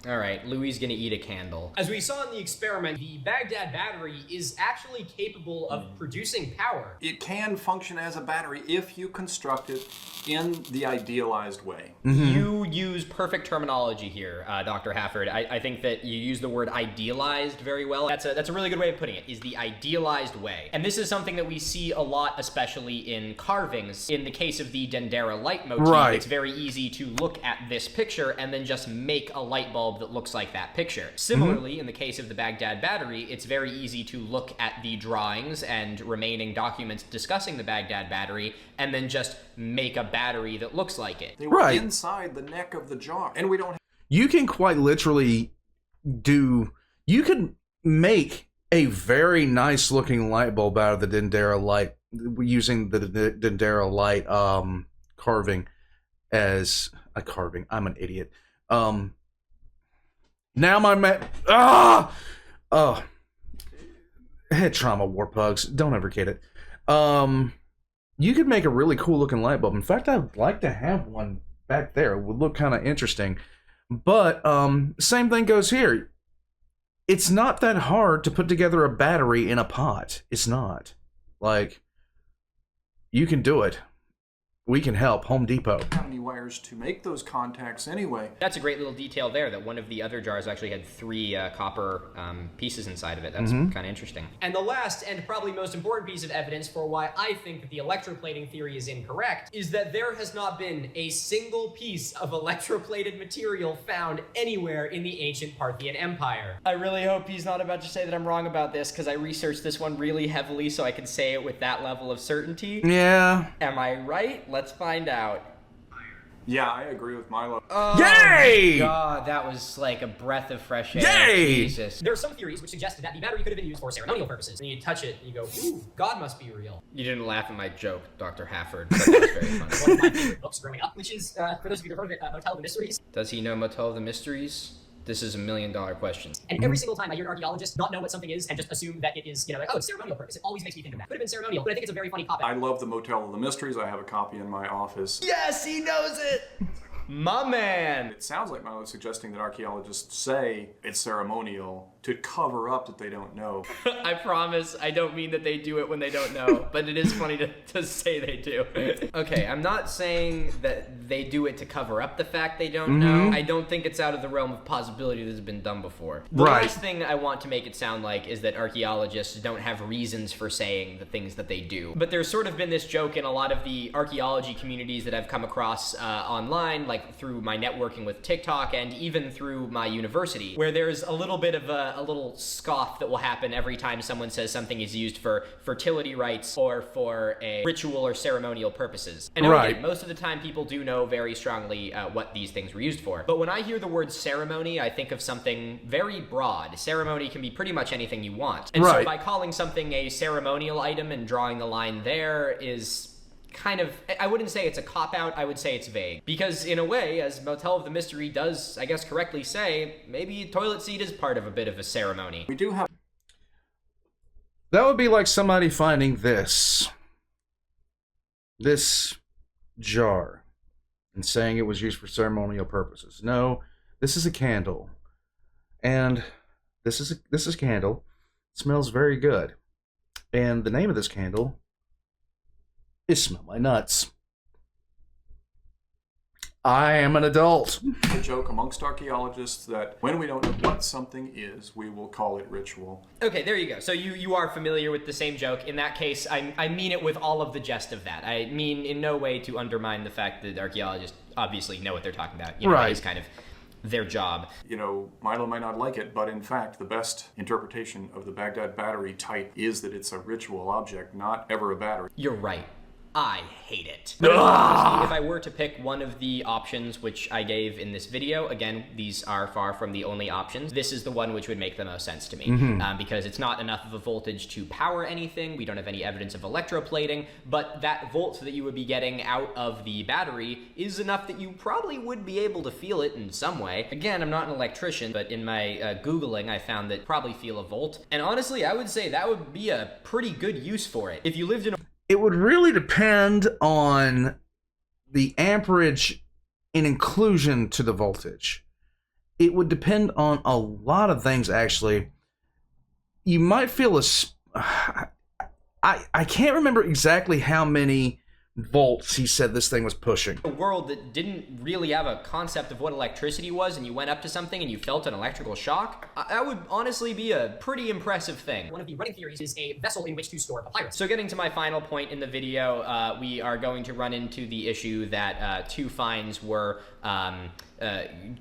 All right, Louis is gonna eat a candle. As we saw in the experiment, the Baghdad battery is actually capable of producing power. It can function as a battery if you construct it in the idealized way. You use perfect terminology here, Dr. Hafford. I think that you use the word idealized very well. That's a really good way of putting it, is the idealized way. And this is something that we see a lot, especially in carvings. In the case of the Dendera light motif, it's very easy to look at this picture and then just make a light bulb that looks like that picture. Similarly, in the case of the Baghdad battery, it's very easy to look at the drawings and remaining documents discussing the Baghdad battery and then just make a battery that looks like it. They were inside the neck of the jar, and we don't have... You can quite literally you could make a very nice looking light bulb out of the Dendera light using the Dendera light carving as a carving. I'm an idiot. Now my head trauma, war pugs. Don't ever get it. You could make a really cool looking light bulb. In fact, I'd like to have one back there. It would look kind of interesting. But same thing goes here. It's not that hard to put together a battery in a pot. It's not. Like, you can do it. We can help. Home Depot. How many wires to make those contacts anyway? That's a great little detail there, that one of the other jars actually had 3 copper pieces inside of it. That's kind of interesting. And the last and probably most important piece of evidence for why I think that the electroplating theory is incorrect is that there has not been a single piece of electroplated material found anywhere in the ancient Parthian Empire. I really hope he's not about to say that I'm wrong about this, because I researched this one really heavily so I can say it with that level of certainty. Yeah. Am I right? Let's find out. Yeah, I agree with Milo. Yay! God, that was like a breath of fresh air. Yay! Jesus. There are some theories which suggested that the battery could have been used for ceremonial purposes. And you touch it and you go, ooh, God must be real. You didn't laugh at my joke, Dr. Hafford. But that was very funny. One of my favorite books growing up, which is, for those of you who've heard of it, Motel of the Mysteries. Does he know Motel of the Mysteries? This is $1 million question. And every single time I hear an archaeologist not know what something is and just assume that it is, like, oh, it's ceremonial purpose, it always makes me think of that. Could have been ceremonial, but I think it's a very funny cop-out. I love the Motel of the Mysteries. I have a copy in my office. Yes, he knows it! My man! It sounds like Milo is suggesting that archaeologists say it's ceremonial to cover up that they don't know. I promise I don't mean that they do it when they don't know, but it is funny to say they do. Okay, I'm not saying that they do it to cover up the fact they don't know. I don't think it's out of the realm of possibility that has been done before. The last thing I want to make it sound like is that archaeologists don't have reasons for saying the things that they do. But there's sort of been this joke in a lot of the archaeology communities that I've come across online, like through my networking with TikTok and even through my university, where there's a little bit of a little scoff that will happen every time someone says something is used for fertility rites or for a ritual or ceremonial purposes. And again, most of the time people do know very strongly what these things were used for. But when I hear the word ceremony, I think of something very broad. Ceremony can be pretty much anything you want. And so by calling something a ceremonial item and drawing the line there is kind of, I wouldn't say it's a cop-out, I would say it's vague. Because in a way, as Motel of the Mystery does, I guess, correctly say, maybe toilet seat is part of a bit of a ceremony. We do have... That would be like somebody finding this jar and saying it was used for ceremonial purposes. No, this is a candle. And this is a candle. It smells very good. And the name of this candle is Smell My Nuts. I am an adult. A joke amongst archaeologists that when we don't know what something is, we will call it ritual. Okay, there you go. So you are familiar with the same joke. In that case, I mean it with all of the jest of that. I mean in no way to undermine the fact that archaeologists obviously know what they're talking about. It's kind of their job. Milo might not like it, but in fact, the best interpretation of the Baghdad battery type is that it's a ritual object, not ever a battery. You're right. I hate it. But honestly, if I were to pick one of the options which I gave in this video, again, these are far from the only options, this is the one which would make the most sense to me. Because it's not enough of a voltage to power anything, we don't have any evidence of electroplating, but that volt that you would be getting out of the battery is enough that you probably would be able to feel it in some way. Again, I'm not an electrician, but in my Googling, I found that probably feel a volt. And honestly, I would say that would be a pretty good use for it. If you lived in a It would really depend on the amperage in inclusion to the voltage. it would depend on a lot of things, actually. You might feel I can't remember exactly how many volts he said this thing was pushing. A world that didn't really have a concept of what electricity was, and you went up to something and you felt an electrical shock, that would honestly be a pretty impressive thing. One of the running theories is a vessel in which to store papyrus. So getting to my final point in the video, we are going to run into the issue that two finds were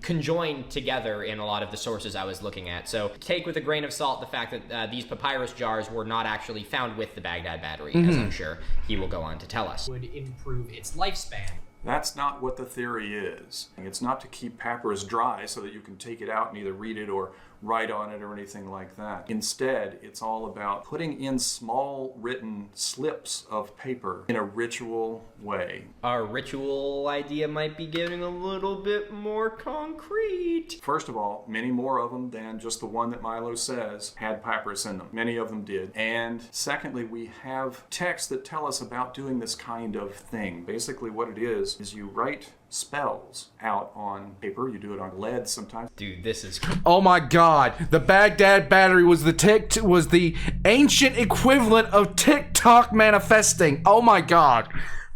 conjoined together in a lot of the sources I was looking at. So take with a grain of salt the fact that these papyrus jars were not actually found with the Baghdad battery, as I'm sure he will go on to tell us. Would improve its lifespan. That's not what the theory is. It's not to keep papyrus dry so that you can take it out and either read it or write on it or anything like that. Instead, it's all about putting in small written slips of paper in a ritual way. Our ritual idea might be getting a little bit more concrete. First of all, many more of them than just the one that Milo says had papyrus in them. Many of them did. And secondly, we have texts that tell us about doing this kind of thing. Basically what it is you write spells out on paper. You do it on lead sometimes. Dude, this is... Oh my god, the Baghdad battery was the ancient equivalent of TikTok manifesting. Oh my god.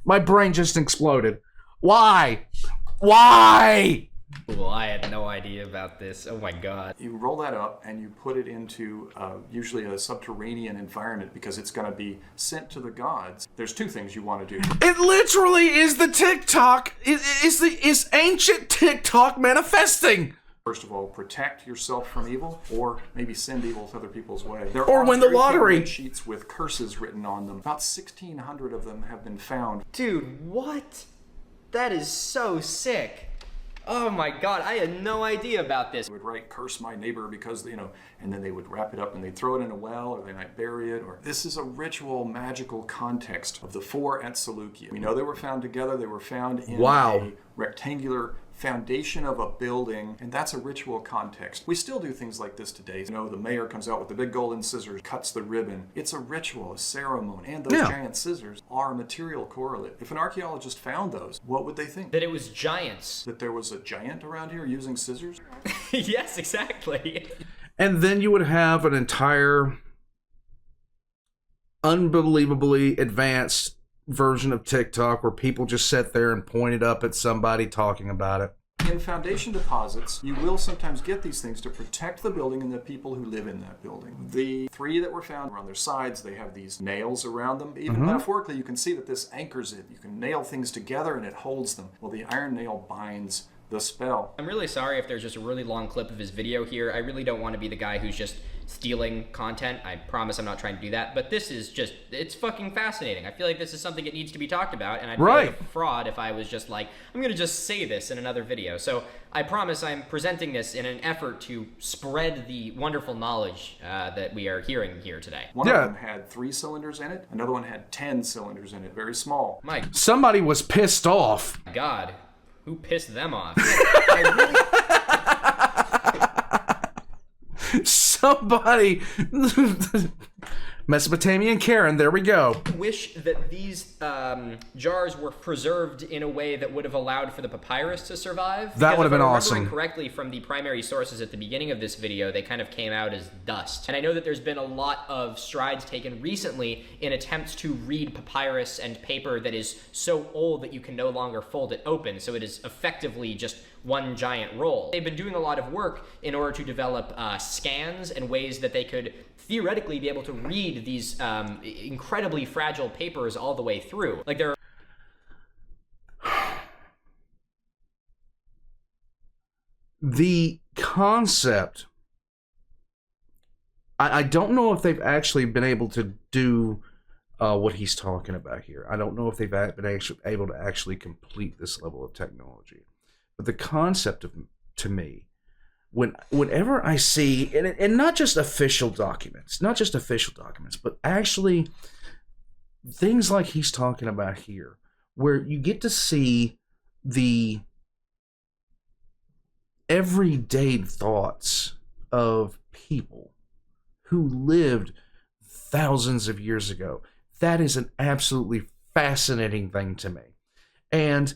My brain just exploded. Why? Why? Well, I had no idea about this. Oh my god. You roll that up and you put it into usually a subterranean environment because it's going to be sent to the gods. There's two things you want to do. It literally is the TikTok. It's ancient TikTok manifesting. First of all, protect yourself from evil, or maybe send evil to other people's way. There Or are win the 32 lottery. red sheets with curses written on them. About 1,600 of them have been found. Dude, what? That is so sick. Oh my god, I had no idea about this. They would write, curse my neighbor because, and then they would wrap it up and they'd throw it in a well, or they might bury it. Or this is a ritual, magical context of the four at Seleucia. We know they were found together. They were found in a rectangular foundation of a building, and that's a ritual context. We still do things like this today. The mayor comes out with the big golden scissors, cuts the ribbon. It's a ritual, a ceremony, and those giant scissors are a material correlate. If an archaeologist found those, what would they think? That it was giants. That there was a giant around here using scissors? Yes, exactly. And then you would have an entire unbelievably advanced version of TikTok where people just sit there and pointed up at somebody talking about it. In foundation deposits, you will sometimes get these things to protect the building and the people who live in that building. The three that were found were on their sides. They have these nails around them. Even metaphorically, you can see that this anchors it. You can nail things together and it holds them. Well, the iron nail binds the spell. I'm really sorry if there's just a really long clip of his video here. I really don't want to be the guy who's just stealing content. I promise I'm not trying to do that. But this is just, it's fucking fascinating. I feel like this is something that needs to be talked about, and I'd feel like a fraud if I was just like, I'm going to just say this in another video. So I promise I'm presenting this in an effort to spread the wonderful knowledge that we are hearing here today. One of them had 3 cylinders in it. Another one had 10 cylinders in it. Very small. Mike. Somebody was pissed off. God. Who pissed them off? Somebody. Mesopotamian Karen, there we go. I wish that these jars were preserved in a way that would have allowed for the papyrus to survive. That would have been awesome. If I'm remembering correctly from the primary sources at the beginning of this video, they kind of came out as dust. And I know that there's been a lot of strides taken recently in attempts to read papyrus and paper that is so old that you can no longer fold it open, so it is effectively just one giant roll. They've been doing a lot of work in order to develop scans and ways that they could theoretically be able to read these incredibly fragile papers all the way through. Like there are... The concept, I don't know if they've actually been able to do what he's talking about here. I don't know if they've been able to actually complete this level of technology. But the concept of, to me, whenever I see, and not just official documents, but actually things like he's talking about here, where you get to see the everyday thoughts of people who lived thousands of years ago. That is an absolutely fascinating thing to me. And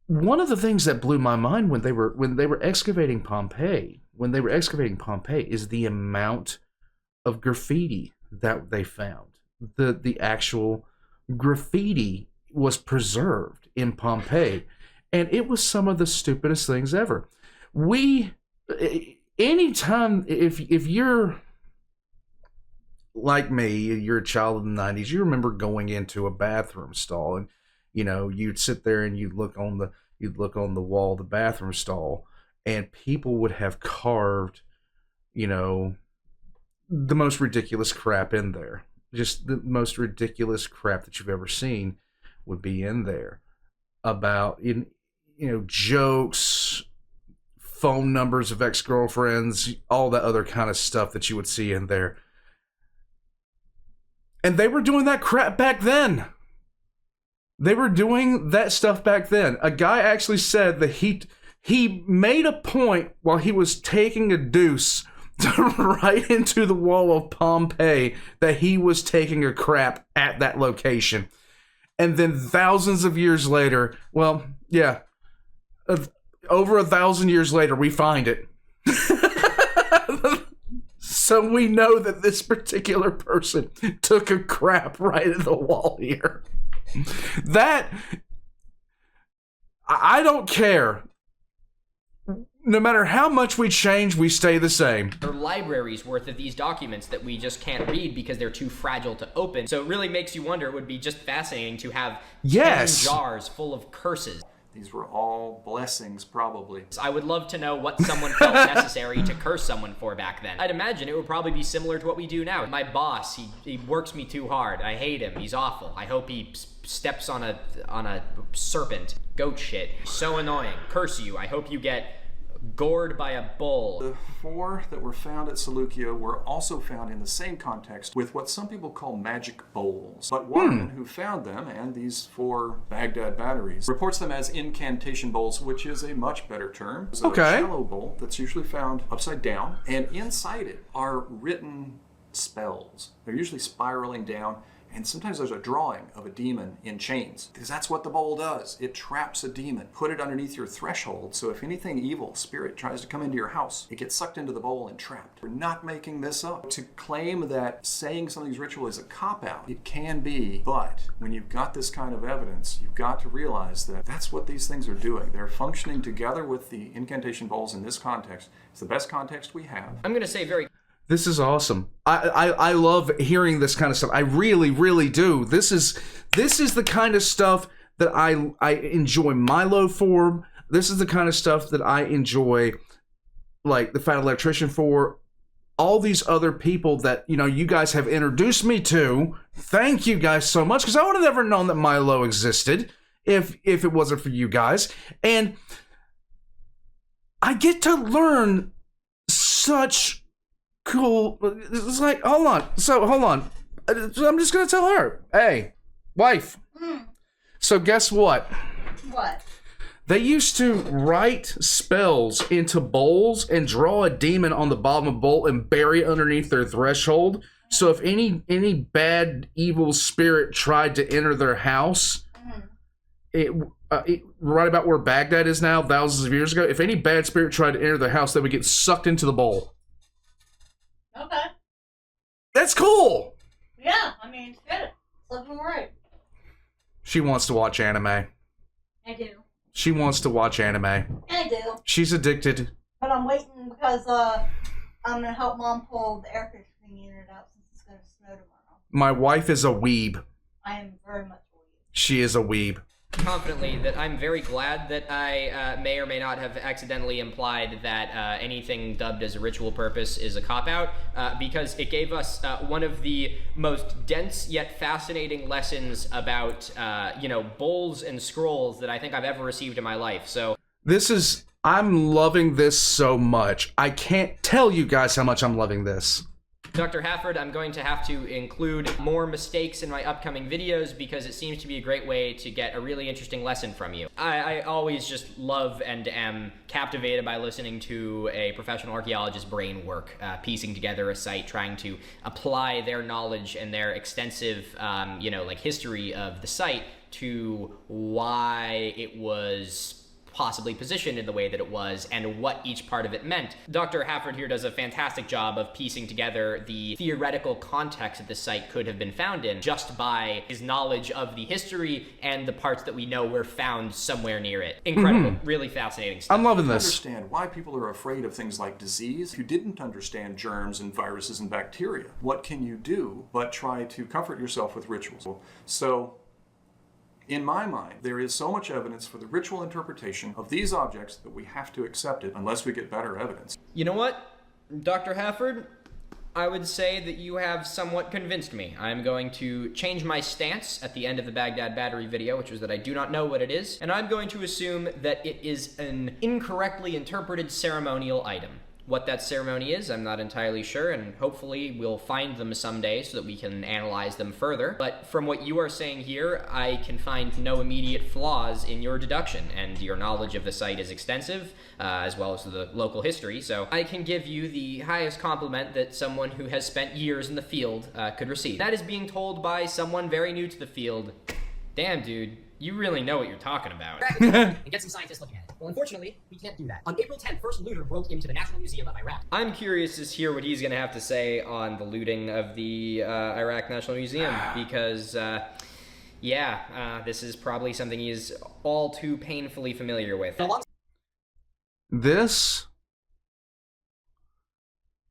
one of the things that blew my mind when they were excavating Pompeii, is the amount of graffiti that they found. The actual graffiti was preserved in Pompeii, and it was some of the stupidest things ever. Anytime, if you're like me, you're a child of the 90s, you remember going into a bathroom stall, and you'd sit there and you'd look on the wall of the bathroom stall, and people would have carved, the most ridiculous crap in there. Just the most ridiculous crap that you've ever seen would be in there, about jokes, phone numbers of ex-girlfriends, all that other kind of stuff that you would see in there. And they were doing that crap back then. They were doing that stuff back then. A guy actually said that he made a point while he was taking a deuce to right into the wall of Pompeii that he was taking a crap at that location. And then thousands of years later, well, yeah, over 1,000 years later, we find it. So we know that this particular person took a crap right at the wall here. That, I don't care. No matter how much we change, we stay the same. There are libraries worth of these documents that we just can't read because they're too fragile to open. So it really makes you wonder, it would be just fascinating to have 10 jars full of curses. These were all blessings, probably. I would love to know what someone felt necessary to curse someone for back then. I'd imagine it would probably be similar to what we do now. My boss, he works me too hard. I hate him. He's awful. I hope he steps on a serpent. Goat shit. So annoying. Curse you. I hope you get gored by a bull. The 4 that were found at Seleucia were also found in the same context with what some people call magic bowls. But one who found them, and these 4 Baghdad batteries, reports them as incantation bowls, which is a much better term. It's a shallow bowl that's usually found upside down, and inside it are written spells. They're usually spiraling down, and sometimes there's a drawing of a demon in chains, because that's what the bowl does. It traps a demon. Put it underneath your threshold, so if anything evil, spirit, tries to come into your house, it gets sucked into the bowl and trapped. We're not making this up. To claim that saying some of these rituals is a cop-out, it can be, but when you've got this kind of evidence, you've got to realize that that's what these things are doing. They're functioning together with the incantation bowls in this context. It's the best context we have. I'm going to say very... This is awesome. I love hearing this kind of stuff. I really, really do. This is the kind of stuff that I enjoy Milo for. This is the kind of stuff that I enjoy, like the Fat Electrician for. All these other people that you guys have introduced me to. Thank you guys so much, because I would have never known that Milo existed if it wasn't for you guys. And I get to learn such cool. It's like, hold on. I'm just gonna tell her, hey, wife. So guess what? What? They used to write spells into bowls and draw a demon on the bottom of a bowl and bury it underneath their threshold. So if any bad evil spirit tried to enter their house, right about where Baghdad is now, thousands of years ago, if any bad spirit tried to enter their house, they would get sucked into the bowl. Okay. That's cool. Yeah, I mean, it's good. It's looking right. She wants to watch anime. I do. She wants to watch anime. I do. She's addicted. But I'm waiting because I'm gonna help Mom pull the air conditioning unit out since it's gonna snow tomorrow. My wife is a weeb. I am very much a weeb. She is a weeb. Confidently that I'm very glad that I may or may not have accidentally implied that anything dubbed as a ritual purpose is a cop-out, because it gave us one of the most dense yet fascinating lessons about, bowls and scrolls that I think I've ever received in my life. So I'm loving this so much. I can't tell you guys how much I'm loving this. Dr. Hafford, I'm going to have to include more mistakes in my upcoming videos because it seems to be a great way to get a really interesting lesson from you. I always just love and am captivated by listening to a professional archaeologist's brain work, piecing together a site, trying to apply their knowledge and their extensive, history of the site to why it was possibly positioned in the way that it was and what each part of it meant. Dr. Hafford here does a fantastic job of piecing together the theoretical context that the site could have been found in just by his knowledge of the history and the parts that we know were found somewhere near it. Incredible, really fascinating stuff. I'm loving this. Understand why people are afraid of things like disease. If you didn't understand germs and viruses and bacteria, what can you do but try to comfort yourself with rituals? So, in my mind, there is so much evidence for the ritual interpretation of these objects that we have to accept it unless we get better evidence. You know what, Dr. Hafford? I would say that you have somewhat convinced me. I'm going to change my stance at the end of the Baghdad Battery video, which was that I do not know what it is, and I'm going to assume that it is an incorrectly interpreted ceremonial item. What that ceremony is, I'm not entirely sure, and hopefully we'll find them someday so that we can analyze them further. But from what you are saying here, I can find no immediate flaws in your deduction, and your knowledge of the site is extensive, as well as the local history, so I can give you the highest compliment that someone who has spent years in the field could receive. That is being told by someone very new to the field. Damn, dude, you really know what you're talking about. And get some scientists looking at it. Well, unfortunately, we can't do that. On April 10th, first looter broke into the National Museum of Iraq. I'm curious to hear what he's going to have to say on the looting of the Iraq National Museum, because, this is probably something he is all too painfully familiar with. This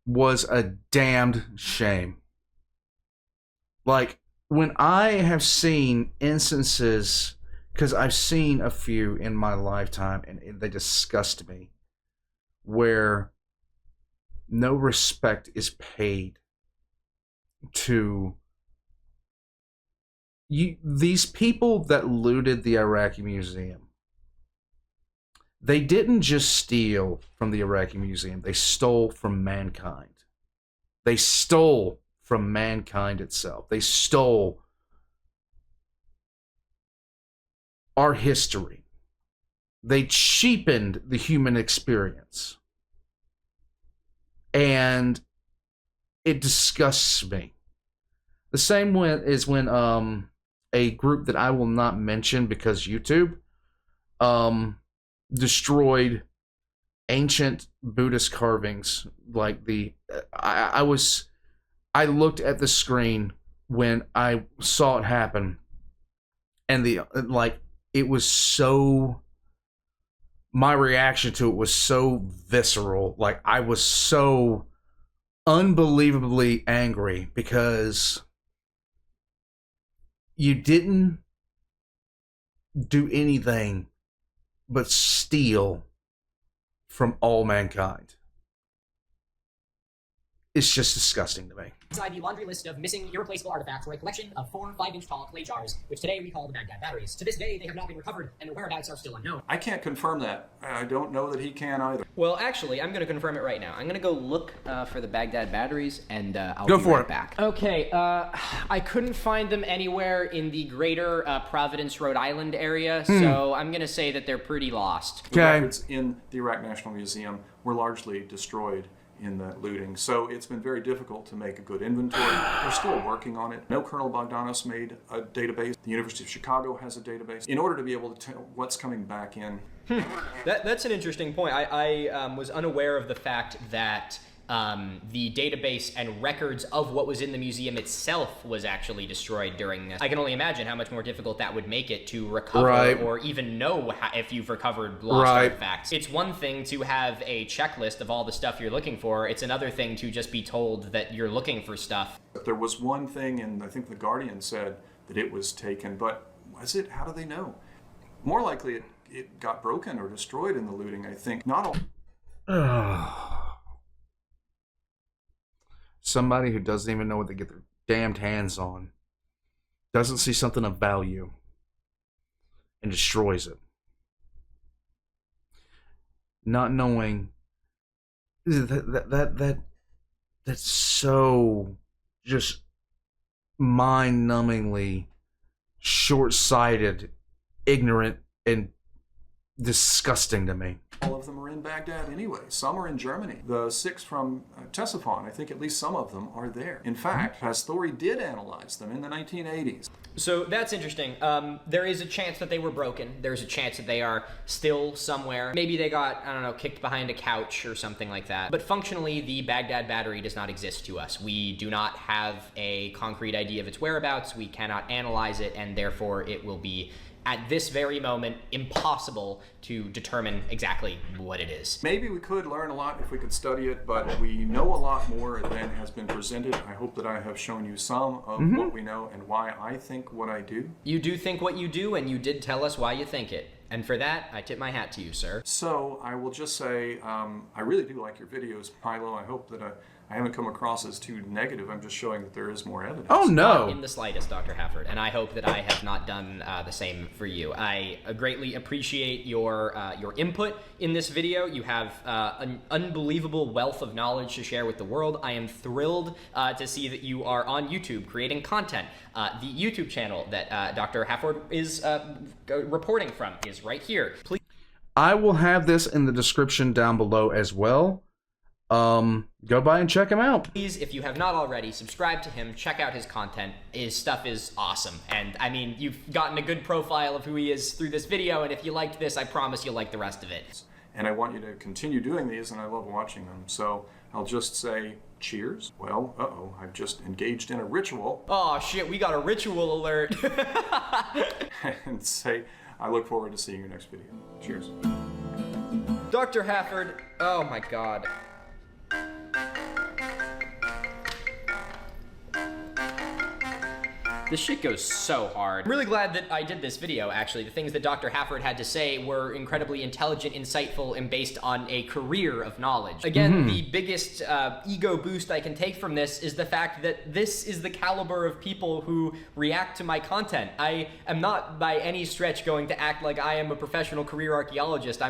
was a damned shame. Like, when I have seen instances, because I've seen a few in my lifetime, and they disgust me, where no respect is paid to these people that looted the Iraqi museum. They didn't just steal from the Iraqi museum, they stole from mankind. They stole from mankind itself. They stole our history. They cheapened the human experience. And it disgusts me. The same is when a group that I will not mention because YouTube destroyed ancient Buddhist carvings. Like I looked at the screen when I saw it happen, and it was so, my reaction to it was so visceral. Like, I was so unbelievably angry because you didn't do anything but steal from all mankind. It's just disgusting to me. Inside the laundry list of missing irreplaceable artifacts were a collection of 4 5-inch tall clay jars, which today we call the Baghdad batteries. To this day, they have not been recovered, and their whereabouts are still unknown. I can't confirm that. I don't know that he can either. Well, actually, I'm going to confirm it right now. I'm going to go look for the Baghdad batteries, and I'll Go be for right it. back. Okay, I couldn't find them anywhere in the greater Providence, Rhode Island area, so I'm going to say that they're pretty lost. The records in the Iraq National Museum were largely destroyed in the looting, so it's been very difficult to make a good inventory. They're still working on it. No, Colonel Bogdanos made a database. The University of Chicago has a database in order to be able to tell what's coming back in. That's an interesting point. I was unaware of the fact that the database and records of what was in the museum itself was actually destroyed during this. I can only imagine how much more difficult that would make it to recover or even know if you've recovered lost artifacts. It's one thing to have a checklist of all the stuff you're looking for. It's another thing to just be told that you're looking for stuff. There was one thing, and I think The Guardian said that it was taken, but was it? How do they know? More likely it got broken or destroyed in the looting, I think. Not all. Somebody who doesn't even know what they get their damned hands on doesn't see something of value and destroys it. Not knowing that's so just mind-numbingly short-sighted, ignorant, and disgusting to me. All of them are in Baghdad anyway. Some are in Germany. The 6 from Ctesiphon, I think at least some of them are there. In fact, Pastori did analyze them in the 1980s. So that's interesting. There is a chance that they were broken. There's a chance that they are still somewhere. Maybe they got, I don't know, kicked behind a couch or something like that. But functionally, the Baghdad battery does not exist to us. We do not have a concrete idea of its whereabouts. We cannot analyze it, and therefore it will be, at this very moment, impossible to determine exactly what it is. Maybe we could learn a lot if we could study it, but we know a lot more than has been presented. I hope that I have shown you some of what we know and why I think what I do. You do think what you do, and you did tell us why you think it. And for that, I tip my hat to you, sir. So I will just say, I really do like your videos, Milo. I hope that I haven't come across as too negative. I'm just showing that there is more evidence. Oh, no. Not in the slightest, Dr. Hafford, and I hope that I have not done the same for you. I greatly appreciate your input in this video. You have an unbelievable wealth of knowledge to share with the world. I am thrilled to see that you are on YouTube creating content. The YouTube channel that Dr. Hafford is reporting from is right here. Please. I will have this in the description down below as well. Go by and check him out. Please, if you have not already, subscribe to him, check out his content. His stuff is awesome. And I mean, you've gotten a good profile of who he is through this video, and if you liked this, I promise you'll like the rest of it. And I want you to continue doing these, and I love watching them. So I'll just say cheers. Well, uh-oh, I've just engaged in a ritual. Oh shit, we got a ritual alert. And say, I look forward to seeing your next video. Cheers. Dr. Hafford, oh my god. This shit goes so hard. I'm really glad that I did this video, actually. The things that Dr. Hafford had to say were incredibly intelligent, insightful, and based on a career of knowledge. Again, the biggest ego boost I can take from this is the fact that this is the caliber of people who react to my content. I am not by any stretch going to act like I am a professional career archaeologist.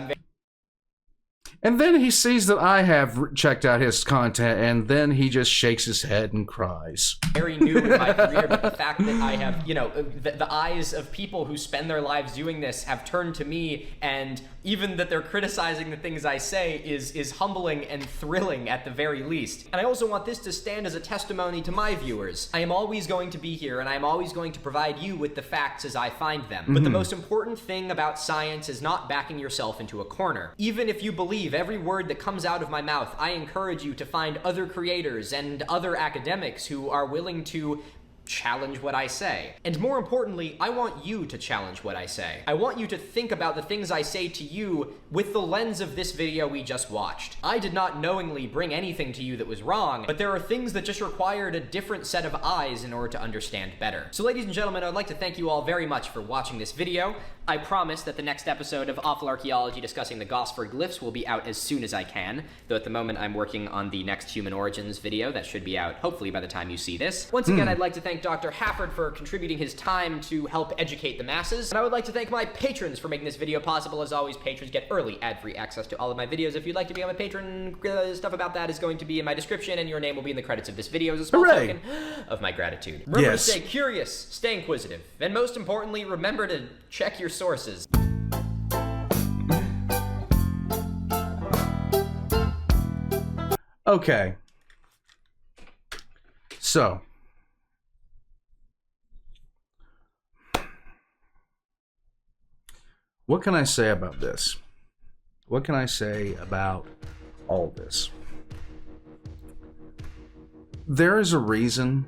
And then he sees that I have checked out his content, and then he just shakes his head and cries. Very new in my career, but the fact that I have, you know, the eyes of people who spend their lives doing this have turned to me, and even that they're criticizing the things I say is humbling and thrilling at the very least. And I also want this to stand as a testimony to my viewers. I am always going to be here, and I am always going to provide you with the facts as I find them. But the most important thing about science is not backing yourself into a corner. Even if you believe every word that comes out of my mouth, I encourage you to find other creators and other academics who are willing to challenge what I say. And more importantly, I want you to challenge what I say. I want you to think about the things I say to you with the lens of this video we just watched. I did not knowingly bring anything to you that was wrong, but there are things that just required a different set of eyes in order to understand better. So ladies and gentlemen, I'd like to thank you all very much for watching this video. I promise that the next episode of Awful Archaeology discussing the Gosford glyphs will be out as soon as I can, though at the moment I'm working on the next Human Origins video that should be out hopefully by the time you see this. Once again, I'd like to thank Dr. Hafford for contributing his time to help educate the masses, and I would like to thank my patrons for making this video possible. As always, patrons get early ad-free access to all of my videos. If you'd like to become a patron, stuff about that is going to be in my description, and your name will be in the credits of this video as a small token of my gratitude. Remember to stay curious, stay inquisitive, and most importantly, remember to check your sources. Okay. So. What can I say about this? What can I say about all this? There is a reason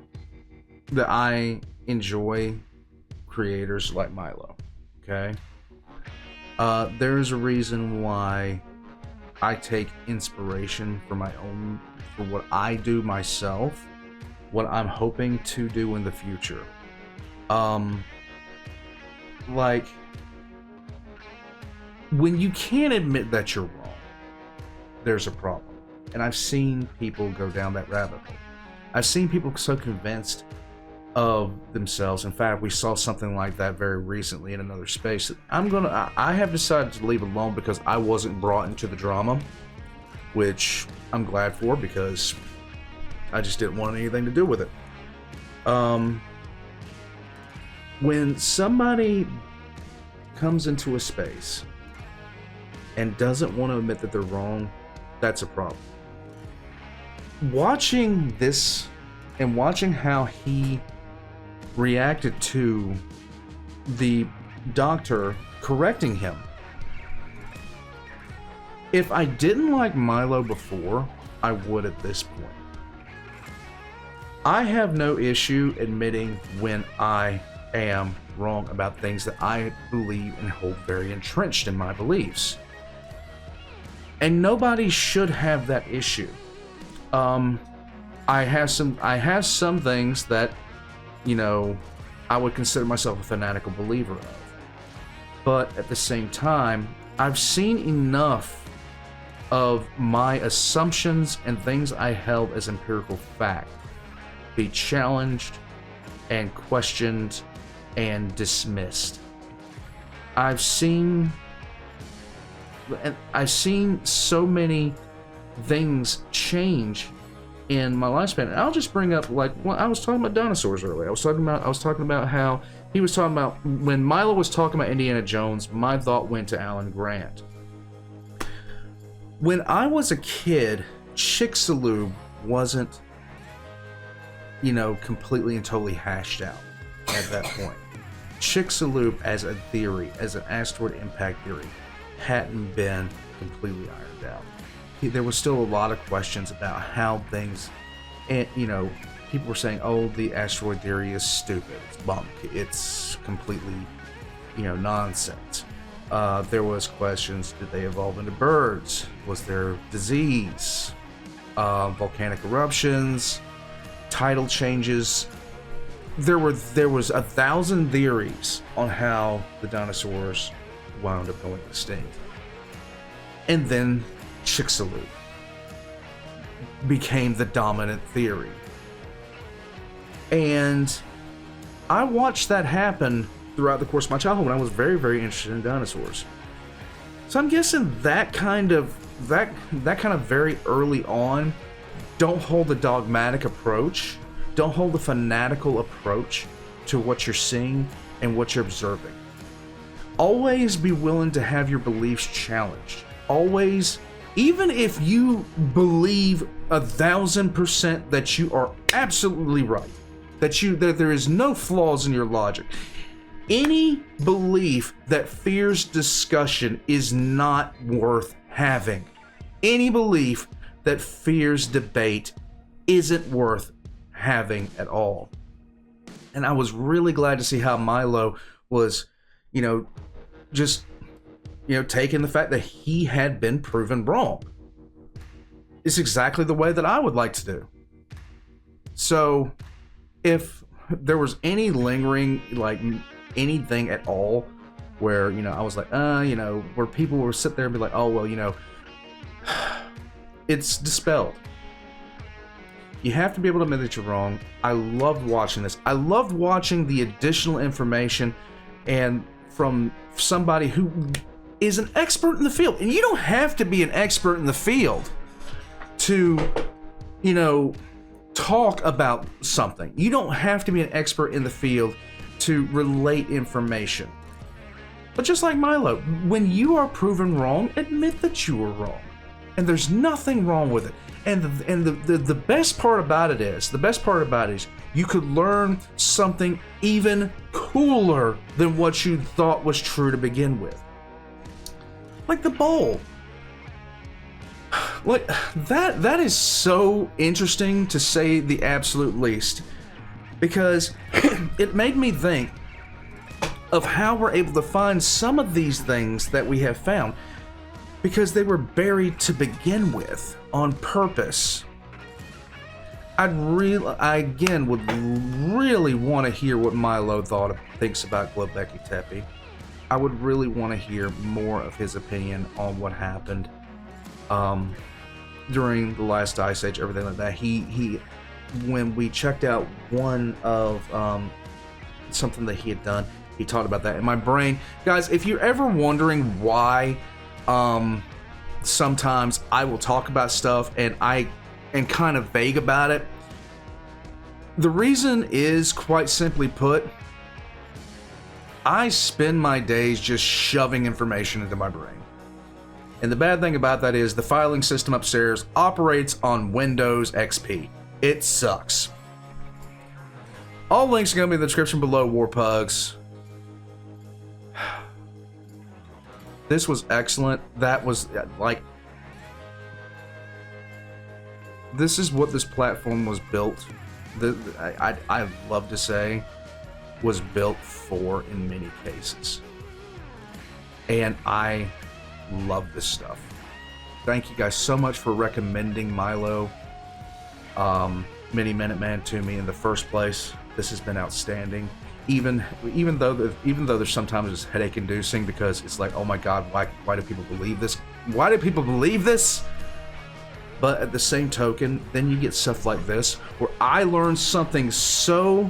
that I enjoy creators like Milo, okay? There is a reason why I take inspiration for my own, for what I do myself, what I'm hoping to do in the future. Like, when you can't admit that you're wrong, there's a problem. And I've seen people go down that rabbit hole. I've seen people so convinced of themselves. In fact, we saw something like that very recently in another space. I have decided to leave alone because I wasn't brought into the drama, which I'm glad for because I just didn't want anything to do with it. When somebody comes into a space and doesn't want to admit that they're wrong, that's a problem. Watching this and watching how he reacted to the doctor correcting him. If I didn't like Milo before, I would at this point. I have no issue admitting when I am wrong about things that I believe and hold very entrenched in my beliefs. And nobody should have that issue. I have some things that, you know, I would consider myself a fanatical believer of. But at the same time, I've seen enough of my assumptions and things I held as empirical fact be challenged and questioned and dismissed. I've seen so many things change in my lifespan. And I'll just bring up, like, when I was talking about dinosaurs earlier. I was talking about how he was talking about when Milo was talking about Indiana Jones, my thought went to Alan Grant. When I was a kid, Chicxulub wasn't, you know, completely and totally hashed out at that point. Chicxulub as a theory, as an asteroid impact theory, hadn't been completely ironed out. There was still a lot of questions about how things, and, you know, people were saying, oh, the asteroid theory is stupid, it's bunk, it's completely, you know, nonsense. There was questions, did they evolve into birds? Was there disease? Volcanic eruptions? Tidal changes? There was 1,000 theories on how the dinosaurs wound up going extinct. And then Chicxulub became the dominant theory. And I watched that happen throughout the course of my childhood when I was very, very interested in dinosaurs. So I'm guessing that kind of very early on, don't hold a dogmatic approach, don't hold a fanatical approach to what you're seeing and what you're observing. Always be willing to have your beliefs challenged. Always, even if you believe 1,000% that you are absolutely right, that there is no flaws in your logic. Any belief that fears discussion is not worth having. Any belief that fears debate isn't worth having at all. And I was really glad to see how Milo was, you know, just, you know, taking the fact that he had been proven wrong. It's exactly the way that I would like to do. So, if there was any lingering, like, anything at all where, you know, I was like, you know, where people would sit there and be like, oh, well, you know, it's dispelled. You have to be able to admit that you're wrong. I loved watching this. I loved watching the additional information and from somebody who is an expert in the field. And you don't have to be an expert in the field to, you know, talk about something. You don't have to be an expert in the field to relate information. But just like Milo, when you are proven wrong, admit that you were wrong. And there's nothing wrong with it. And the best part about it is, you could learn something even cooler than what you thought was true to begin with. Like the bowl. Like, that is so interesting, to say the absolute least, because it made me think of how we're able to find some of these things that we have found, because they were buried to begin with on purpose. I again would really want to hear what Milo thinks about Göbekli Tepe. I would really want to hear more of his opinion on what happened during the last ice age, everything like that. He when we checked out one of something that he had done, he talked about that. In my brain, guys, if you're ever wondering why sometimes I will talk about stuff and I am kind of vague about it, the reason is, quite simply put, I spend my days just shoving information into my brain. And the bad thing about that is the filing system upstairs operates on Windows XP. It sucks. All links are going to be in the description below, Warpugs. This was excellent. That was, like... This is what this platform was built. I love to say, was built for in many cases. And I love this stuff. Thank you guys so much for recommending Milo Miniminuteman to me in the first place. This has been outstanding. Even though there's sometimes it's headache inducing because it's like, oh my god, why do people believe this? Why do people believe this? But at the same token, then you get stuff like this where I learned something so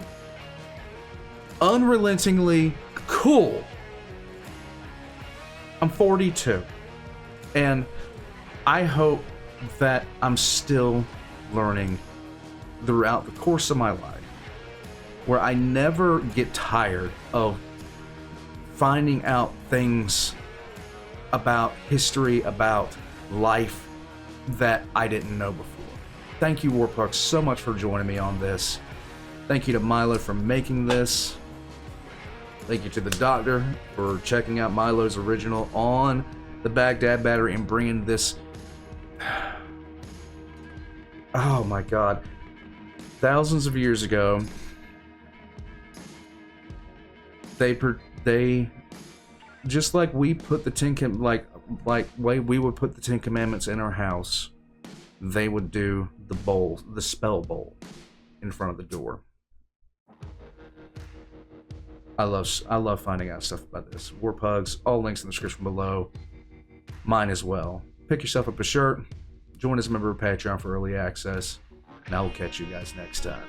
unrelentingly cool. I'm 42, and I hope that I'm still learning throughout the course of my life, where I never get tired of finding out things about history, about life that I didn't know before. Thank you, Warpugs, so much for joining me on this. Thank you to Milo for making this. Thank you to the doctor for checking out Milo's original on the Baghdad battery and bringing this. Oh my god. Thousands of years ago, they just like we put the way we would put the 10 Commandments in our house, they would do the spell bowl in front of the door. I love finding out stuff about this. Warpugs, all links in the description below. Mine as well. Pick yourself up a shirt, join as a member of Patreon for early access, and I will catch you guys next time.